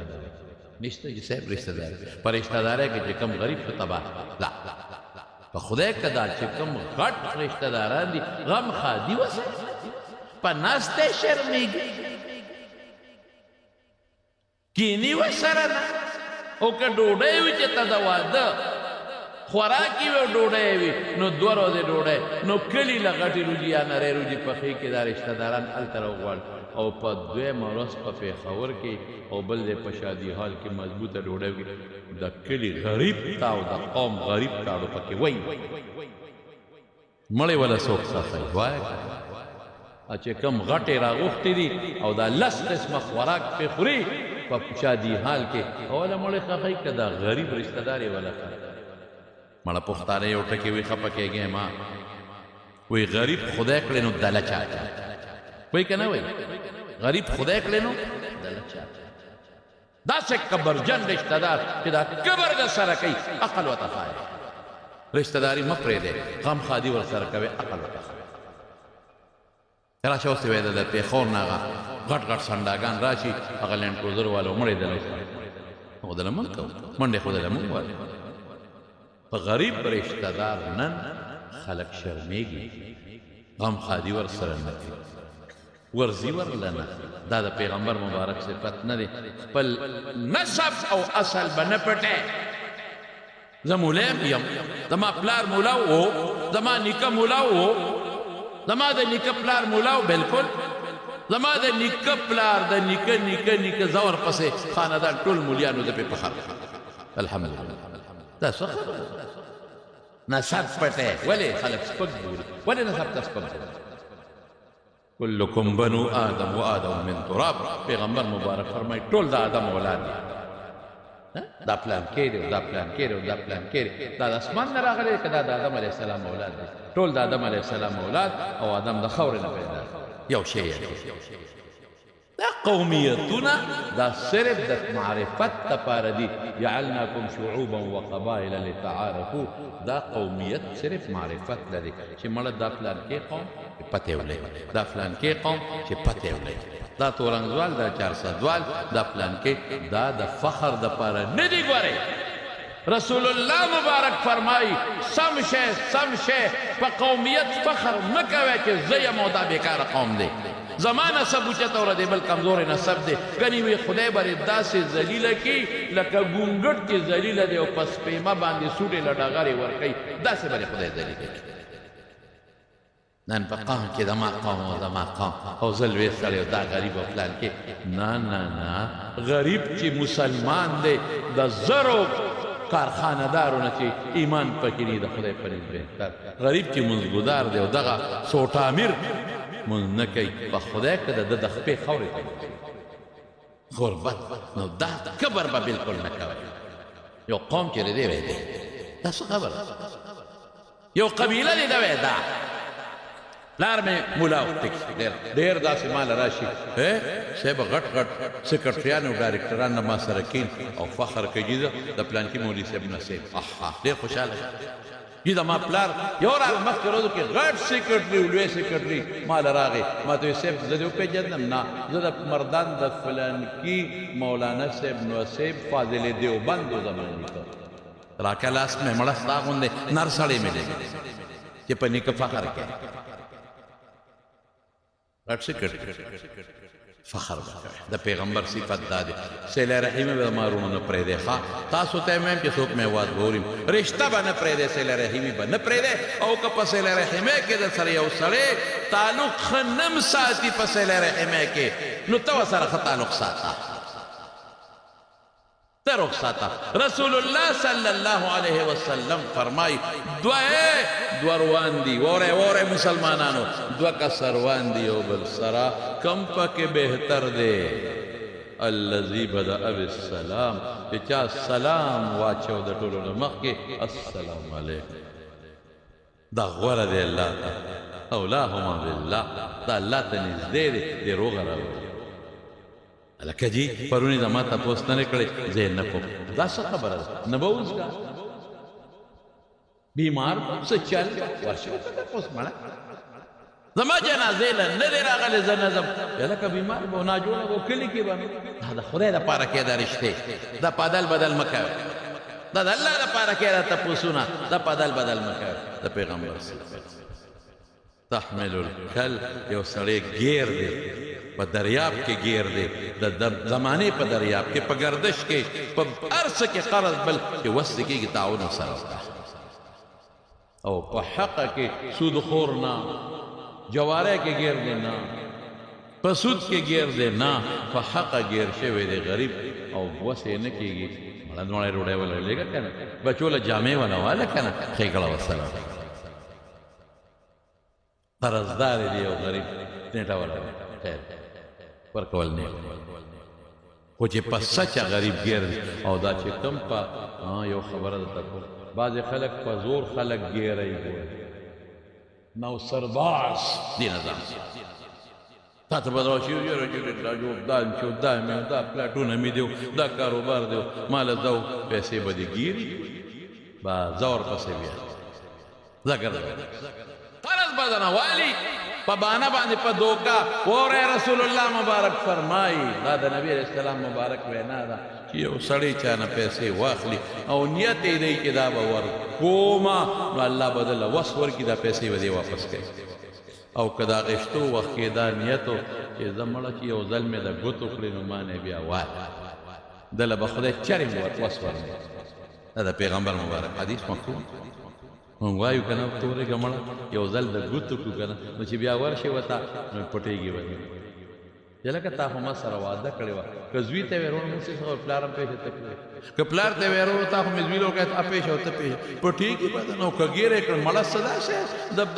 S1: نشته چې صاحب رشتہ داری پر رشتہ داری کې چې کم غریب شو تباه لا په خدای کدا چې کوم غټ رشتہ داران دي غم خادي وسه په ناسته شرمېږي کینی وسره نه او که ډوډۍ وي چې ته د واده خوراکي وي او ډوډۍ وي نو دوه ورځې ډوډۍ نو کلي له غټې روجي یا نرۍ روجي پخې کې دا رشتہ داران هلته راوغواړي او په دویمه ورځ په پېښور کې او بل دی په شادي حال کې مضبوطه ډوډۍ وکړي د کلي غریب تا او د قوم غریب تاړو پکې وایي مړی وله څوک ساتئ وایه چې کوم غټې راغوښتې دي او دا لس قسمه خوراک پې خوري په شادي حال کې اوله مړی خفئ که دا غریب رشتہ دار یې وله خلک مړه پښتانه یو ټکي وي خفه کېږې ما وی غریب خدای کړې نو دله چاته وی که نه وی غریب خدای کړې نو دله چاته داسې کبرجن رشتہ دار چې دا کبر د سره کوي عقل ورته ښایي رشتہ داري مه پرېږدئ غم خادي ورسره کوئ عقل ورته ښایي راشه اوس یې وایي د پېښور نه هغه غټ غټ سنډاګان راشي هغه لینډ کروزر والو مړې دله خو دله مونږ کوو منډې خو دله مونږ وایو په غریب رشتہ دار نن خلک شرمېږي غم خادي ورسره نه کوي ورزي ورله نه دا د پیغمبر مبارک صفت نه دی خپل نسب او اصل به نه پټې زه مولیم یم زما پلار مولا و زما نیکه مولا و زما د نیکه پلار مولا و بلکل زما د نیکه پلار د نیکه نیکه نیکه زور پسې خاندان ټول مولیانو د پې فخر الحمدلله دا څه خبره نسب پټې ولې خلک سپک ګوري ولې نسب ته سپک ګوري کلکم بنو آدم و آدم من تراب پیغمبر مبارک فرمای ټول د آدم اولاد دي دا پلان کې دی دا پلان کې دی دا پلان کې دی دا د اسمان نه راغلی که دا د آدم علیه السلام اولاد دي ټول د آدم علیه السلام اولاد او آدم د خاورې نه پیدا یو شی دا قومیتونه دا صرف د معرفت دپاره دي جعلناکم شعوبا و قبائل لتعارفو دا قومیت صرف معرفت لري چې مړه دا پلان کې قوم پته ولګي دا پلان کې قوم چې پته ولګي دا تورنګزوال دا چارسدوال دا پلان کې دا د فخر دپاره نه دي ګورئ رسول الله مبارک فرمایي سم شی په قومیت فخر مه کوئ چې زه یم او دا بېکاره قوم دی زما نسب اوچته وره دی بل کمزورې نسب دی ګنې وی خدای برې داسې ذلیله کي لکه ګونګټ چې ذلیله دی او په سپېمه باندې سوټې له ډغرې ورکوي داسې برې خدای ذلیله کي نن په قوم کې زما قوم او زما قوم او زه لوی سړی او دا غریب او فلان کې نه غریب چې مسلمان دی د زرو کارخانهدارو نه چې ایمان پکې نه د خدای په نس بهتر غریب چې منځګدار دی او دغه سوټامیر مونځ نه کوي په خدای که د ده د خپې خاورې ته غربت نو دا کبر به بلکل نه کوي یو قوم چې دی وی دی دا څه خبره یو قبیله دی دا وی دا پلار مې مولا وختی ډېر داسې مال راشي صاحب غټ غټ سکرټریان او ډایرکټران نه ما سره کین او فخر کوي د پلانکي مولوي صاحب نه صاحب ډېر خوشحاله دا ما پلار یو راغ مخکې ورځو کې غټ سیکرټري لوی سیکرټري مال راغی ما ته صاحب زه دې وپېژندم نه زه د مردان د فلانکي مولانا صاحب نو صاحب فاضل دیوبند زمانې ته راکه لاس مې مړه ستا غوندې نر سړی مې دی چې په نیکه فخر کوي غټ سیکرټري فخر وکړي د پیغمبر صفت دا دی صله رحمي به مارونه نه پرېږدي ښه تاسو ته مې چې څوک مې واد ګوریم رشته به نه پرېږدي صله رحمي به نه پرېږدي او که په صله رحمي کې د سره یو سړی تعلق ښه نم ساتي په صله رحمي کې نو ته ورسره ښه تعلق ساته ته رخصاته رسول الله صلی الله علیه وسلم فرمای دوه روان دي وره مسلمانانو دوه کسه روان دي یو بل سره کم پکې بهتر دی الذي بدأ بالسلام چې چا سلام واچو د ټولو نه مخکې السلام علیکم دا غوره دی الله ته اولاهما بالله دا الله ته نږدې دی روغه راوړي لکه جی پرونی زما تپوس نه کړی زه نه کوم دا څه خبره ده نه به اوس کا بیمار څه چل ورشه تپوس مړه زما جنازې له نه دی راغلی زه نه ځم لکه بیمار به ناجوړه به کلي کې به دا د خدای دپاره کې دا رشتې دا پادل بدل مه کوئ دا د الله دپاره کې دا تپوسونه دا پادل بدل مه کوئ د پیغمبر تحمل الکل یو سړی ګیر دی په دریاب کې گیر دی د زمانې په دریاب کې په گردش کې په هر څه کې قرض بل چې وس کېږي تعاون سره او په حقه کې سود خور نه جواره کې گیر دی نه په سود کې گیر دی نه په حقه گیر شوی دی غریب او وس یې نه کېږي مړه دوړی روډۍ ولا لېږه که نه بچو له جامې ولا واله که نه ښېګړه ورسره قرضدار دی یو غریب نیټه ولا خیر ورکول نه خو چې په سچه غریب ګیر دی او دا چې کم په یو خبره درته کوم بعضې خلک په زور خلک ګیری نو سرباز دی نظام تا ته به راشي دا جوړدان چې دا مې دا پلاټونه مې دیو دا کاروبار دیو ماله ځو پیسې به دې ګیري به زور پسې بیا ذکر قرض بدنه والی په بانه باندې په دوکا وره رسول الله مبارک فرمایي دا د نبی علیہ السلام مبارک وینا ده چې یو سړی چا نه پیسې واخلي او نیت یې دی چې دا به ورکومه نو الله بدل وس ورکړي دا پیسې به دې واپس کوي او که د اخیستو وخت کې دا نیت و چې زه مړه چې یو ځل مې د ګوتو کړې نو ما نه بیا وای دله به خدای چرې وس ورکړي دا د پیغمبر مبارک حدیث مفهوم مونږ وایو که نه تورېږه مړه یو ځل د ګوتو کړو که نه نو چې بیا ورشي ورته نو پټېږي به چې لکه تا خو ما سره واده کړې وه که زوی ته وې وروڼه موسې څه پلار هم پېښه ته کړې که پلار ته وې وروڼه تا خو مې زوی له وکړه ته پېښه او ته پېښه پټېږي به نو که ګیرې کړ مړه څه داسې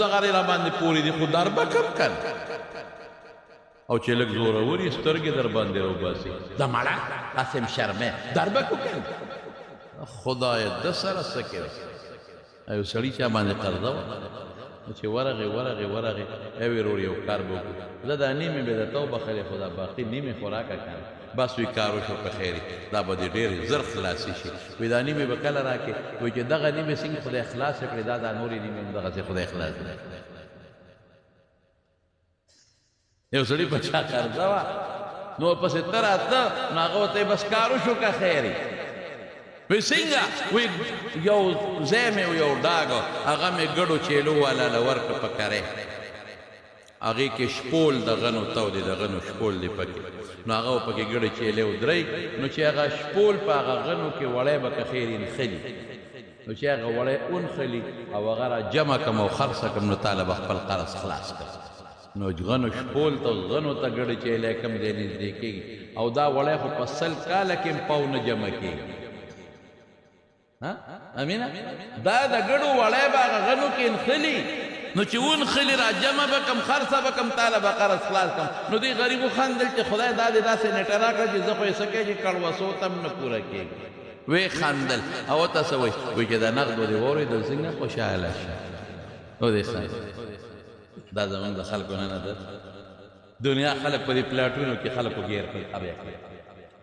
S1: دغه را باندې پورې دي خو در به کم کړ او چې لږ زورور یې سترګې در باندې راوباسي د مړه داسې م شرمې در به کو کړ خدایه ده سره څه کوي یو سړي چا باندې قرضه وه چې ورغې ای ورور یو کار به وکړو زه دا نیمې به درته وبخلې خو دا باقي نیمې خو راکړه که بس وي کار وشو په خیرې دا به دې ډېرې زر خلاصې شي وایي دا نیمې به کله راکړې وایي چې دغه نیمې څنګه خدای خلاصې کړې دا نورې نیمې هم دغسې خدای خلاص کړې یو سړي په چا قرضه وه نو پسې ته راته نو هغه ورته بس کار وشو که خیرې وی څنګه وی یو ځای مې یو ډاګ هغه مې ګډو چیلو والا له ورکړه په کرې هغې کې شپول د غنو تودې د غنو شپول دی پکې نو هغه به پکې ګډې چیلې ودرئ نو چې هغه شپول په هغه غنو کې وړی به که خیر انخلي نو چې هغه وړی انخلي او هغه را جمع کړم او خرڅه کړم نو تاله به خپل قرض خلاص کړم نو غنو شپول ته غنو ته ګډې چیلې کم دی نږدې کېږي او دا وړی خو په 100 کاله کې هم پاو نه جمع کېږي امینه دا د ګړو وړی به هغه غنو کې انخلي نو چې ونخلي را جمع به کم خرڅه به کم تاله به قرض خلاص کم نو دوی غریب وخندل چې خدای دا دې داسې نیټه راکړه چې زه خو یې څه کوې چې کړوسو ته هم نه پوره کېږي وی خندل او ورته څه وایي وایي چې دا نقد به دې واورېدل څنګه خوشحاله شه او دې دا زمونږ د خلکو نه نه ده دنیا خلک په دې پلاټونو کې خلکو ګیر کوي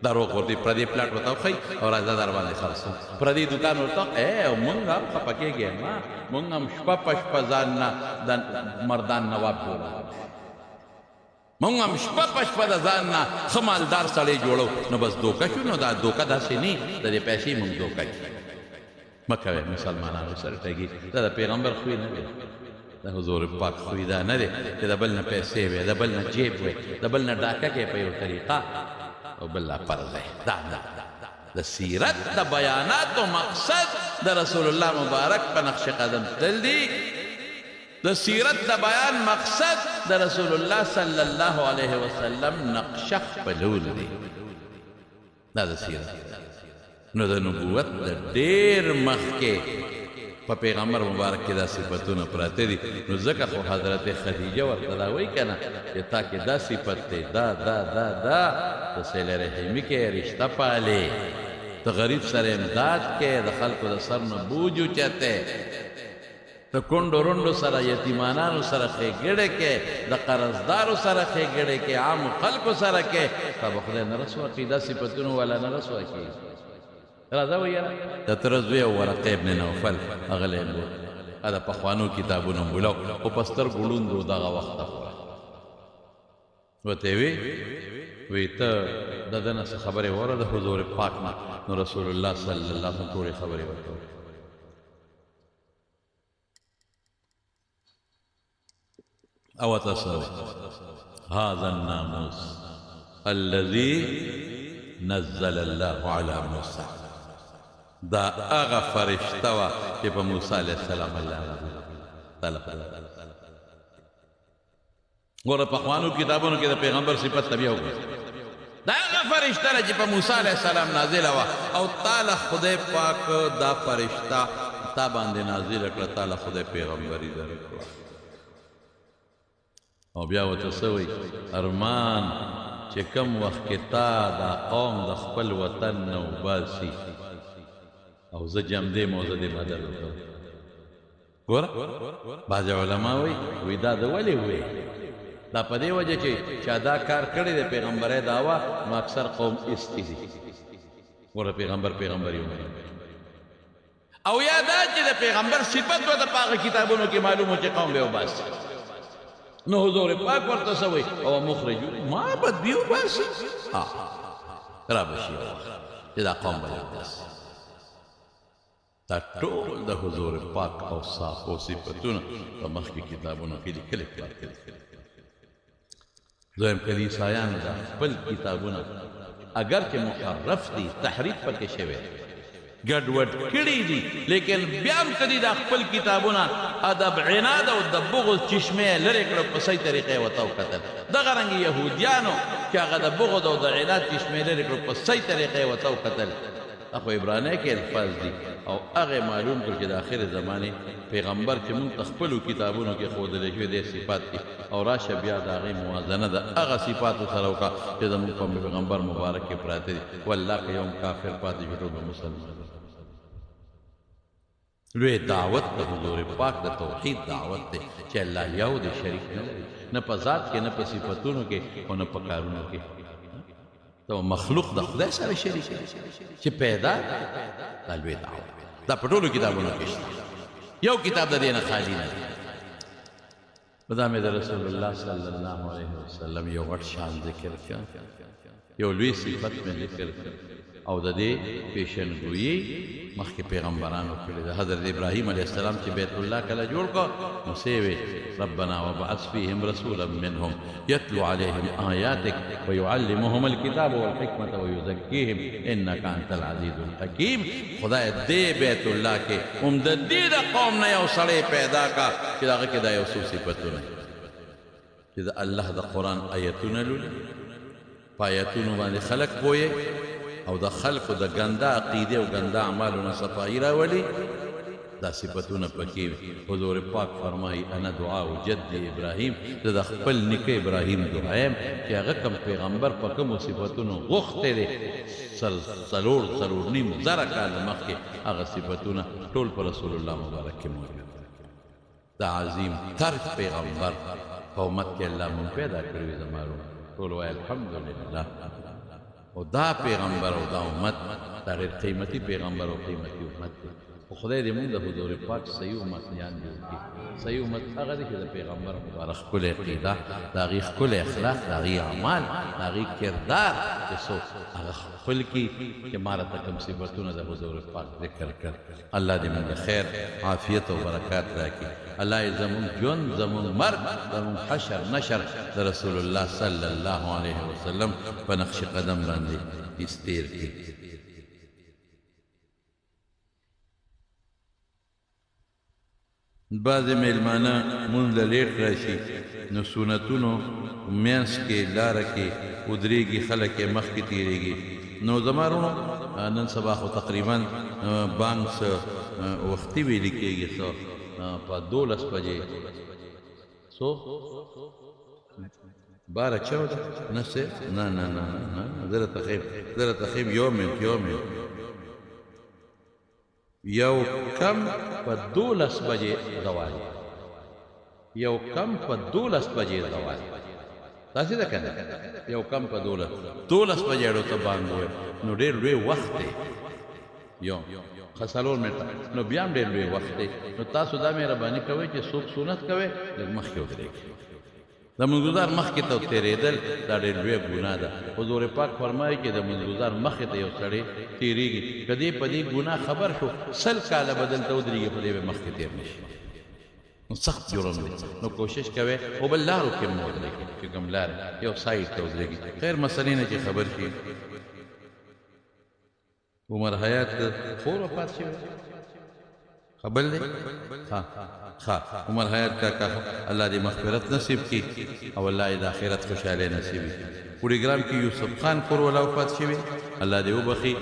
S1: دروغ ورته پردي پلاټ ورته وښایي او راځه در باندې خرڅو پردي دوکان ورته مونږ هم خفه کېږي مونږ هم شپه په شپه ځان نه د مردان نواب جوړو مونږ هم شپه په شپه د ځان نه ښه مالدار سړی جوړو نو بس دوکه شو نو دا دوکه داسې نه د دې پیسې مونږ دوکه مه کوئ مسلمانانو سره ټګي دا د پیغمبر خوی نه دی د حضور پاک خوی دا نه دی چې د بل نه پیسې وي د بل نه جیب وي د بل نه ډاکه کې په یو طریقه او بل لا فرض دی دا د سیرت د بیاناتو مقصد د رسول الله مبارک په نقش قدم تل دی د سیرت د بیان مقصد د رسول الله صلی الله علیه وسلم نقشه خپلول دی دا د سیرت نو د نبوت د ډېر مخکې په پیغمبر مبارک کې دا صفتونه پراته دي نو ځکه خو حضرت خدیجه ورته دا وایي که نه چې تا کې دا صفت دی دا ته صله رحمي کې رشته پالې ته غریب سره امداد کې د خلکو د سر نه بوج اوچتې ته کونډو رونډو سره یتیمانانو سره ښېګړې کې د قرضدارو سره ښېګړې کې عامو خلکو سره کې تا به خدای نه رسوا کړي دا صفتونه والا نه رسوا کړي راځه ویاره د تره زوی او ورقه ابن نوفل هغه له دا پخوانو کتابونه بولاو او په سترګو ړوندو دغه وخته پورې ورته وی ته د ده نه څه خبرې واوره د حضور پاک نه نو رسول الله صلی الله علیه وسلم ټولې خبرې ورته او ورته څه هذا الناموس الذي نزل الله على موسى دا هغه فرشته وه چې په موسی علیه السلام الله تعالی ګوره پخوانو کتابونو کې د پیغمبر صفت ته بیا وګوره دا هغه فرشته ده چې په موسی علیه السلام نازله وه او تعالی خدای پاک دا فرشته تا باندې نازله کړه تعالی خدای پیغمبري درکړه او بیا ورته څه وایي ارمان چې کم وخت کې تا دا قوم د خپل وطن نه وباسي او زه جمدې مو زه دې بدل وکړم ګوره بعضې علما وایي دا د ولې وایي دا په دې وجه چې چا دا کار کړی دی پیغمبرۍ دعوه نو اکثر قوم ایستی دي ګوره پیغمبري ومني او یا دا چې د پیغمبر صفت ورته په هغه کتابونو کې معلوم و چې قوم به وباسي نو حضور پاک ورته څه وایي او مخرج ما بد بیا وباسي را بشي چې دا قوم به وباسي دا ټول د حضور پاک او صافو صفتونه په مخکې کتابونو کې لیکلي دویم کلیسایانو دا خپل کتابونه اگر چې محرف دي تحریف پکې شوی ګډوډ کړي دي لیکن بیا هم که دي دا خپل کتابونه ادب عناد او د بغض چشمې لرې کړه په صحیح طریقې ورته وکتل دغه رنګې یهودیانو چې هغه د بغض او د عناد چشمې لرې کړه په صحیح طریقې ورته وکتل اخو عبرانۍ کې الفاظ دي او هغه معلوم کړ چې د آخر زمانې پیغمبر چې موږ ته خپلو کتابونو کې ښودلی شوي دی صفات دي او راشه بیا د هغې موازنه د هغه صفاتو سره وکړه چې زموږ په پیغمبر مبارک کې پراته دي والله که یو کافر پاتې شي ټول به مسلمان لوی دعوت د حضور پاک د توحید دعوت دی چې الله یو دی شریک نه لري نه په ذات کې نه په صفتونو کې او نه په کارونو کې تو مخلوق د خدای سره شریک چې پیدا دا لوی دعوت دا په ټولو کتابونو کې شته یو کتاب د دې نه خالي نه دی دا مې د رسول الله صلی الله علیه وسلم یو غټ شان ذکر کړ یو لوی صفت مې ذکر کړ او د دې پیشنګویي مخکې پیغمبرانو کړې ده حضرت ابراهیم علیه السلام چې بیت الله کله جوړ کړ نو سیوې ربنا وبعث فیهم رسولا منهم یتلو علیهم آیاتک ویعلمهم الکتاب والحکمة ویزکیهم انک انت العزیز الحکیم خدای دې بیت الله کې هم د دې د قوم نه یو سړی پیدا کا چې هغه کې دا یو څو صفتونه چې د الله د قرآن آیتونه لولي په آیتونو باندې خلق پوهې او د خلقو د ګنده عقیده او ګنده اعمالو نه صفایي راولي دا صفتونه پکې حضور پاک فرمایي انا دعاء جد ابراهیم زه د خپل نیکه ابراهیم دعایم چې هغه کوم پیغمبر په کومو صفتونو غوښتی دی څلور نیم زره کاله مخکې هغه صفتونه ټول په رسول الله مبارک کې موجود دا عظیم تر پیغمبر په امت کې الله مونږ پیدا کړی زما ټول وایي الحمدلله او دا پیغمبر او دا امت دا ډېر قیمتي پیغمبر او قیمتي امت دی خو خدای دې مونږ د حضور پاک صحیح امتیان جوړ کړي صحیح امت هغه دی چې د پیغمبر مبارک ښکلې عقیده د هغې ښکلې اخلاق د هغې اعمال د هغې کردار چې څوک هغه خپل کړي چې ما راته کوم صفتونه د حضور پاک ذکر کړ الله دې مونږ خیر عافیت او برکات راکړي الله یې زمونږ ژوند زمونږ مرګ زمونږ حشر نشر د رسول الله صلی الله علیه وسلم په نقش قدم باندې استیر کړي بعضې میلمانه مونږ له لیټ راشي نو سنتونو منځ کې لاره کې ودرېږي خلک یې مخکې تېرېږي نو زما وروڼو نن سبا خو تقریبا بانک څه وختي ویلې کېږي څه په 12 بجې څو 12:14 نه څه نه زه راته ښیم یو منټ یو کم په 12 بجې زوال یو کم په 12 بجې زوال داسې ده که نه یو کم په 12 بجې ته بانګ وویل نو ډېر لوی وخت دی یو څلور منټه نو بیا هم ډېر لوی وخت دی نو تاسو دا مهرباني کوئ چې څوک سنت کوئ لږ مخکې ودرېږئ د منځګزار مخکې ته تېرېدل دا ډېر لویه ګناه ده حضور پاک فرمایي چې د منځګزار مخکې ته یو سړی تېرېږي که دې په دې ګناه خبر شو 100 کاله به دلته ودرېږي خو دې به مخکې تېر نه شي نو سخت جرم دی نو کوشش کوئ او بل لارو کې هم ودرېږي چې کوم لار یو سایډ ته ودرېږي خیر مسلې نه چې خبر شي عمر حیات خور وفات شوی خبر دی عمر حیات کاکا الله دې مغفرت نصیب کړي او الله دې د آخرت خوشحالۍ نصیب کړي پروګرام کې یوسف خان خور ولا وفات شوی الله دې وبخي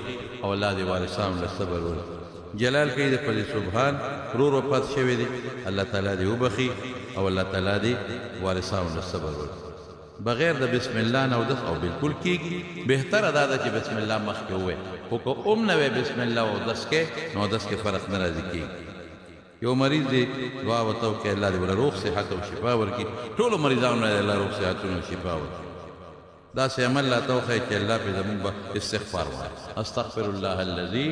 S1: او الله دې وارثانو له صبر ورکړي جلال کې د فضل سبحان رور وفات شوی دی الله تعالی دې وبخي او الله تعالی دې وارثانو له صبر ورکړي بغیر د بسم الله نه اودس او بالکل کېږي بهتره دا ده چې بسم الله مخکې ووایې خو که نه وی بسم الله اودس کې نو اودس کې فرق نه راځي کېږي یو مریض دی دعا ورته وکړئ الله دې ورله روغ صحت او شفا ورکړي ټولو مریضانو نه الله روغ صحتونه او شفا ورکړي داسې عمل راته وښیئ چې الله پرې زموږ به استغفار وایي استغفر الله الذي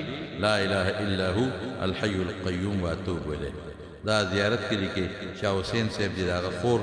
S1: لا اله الا هو الحي القیوم واتوب الیه دا زیارت کې لیکي شاه حسین صاحب دې د هغه خور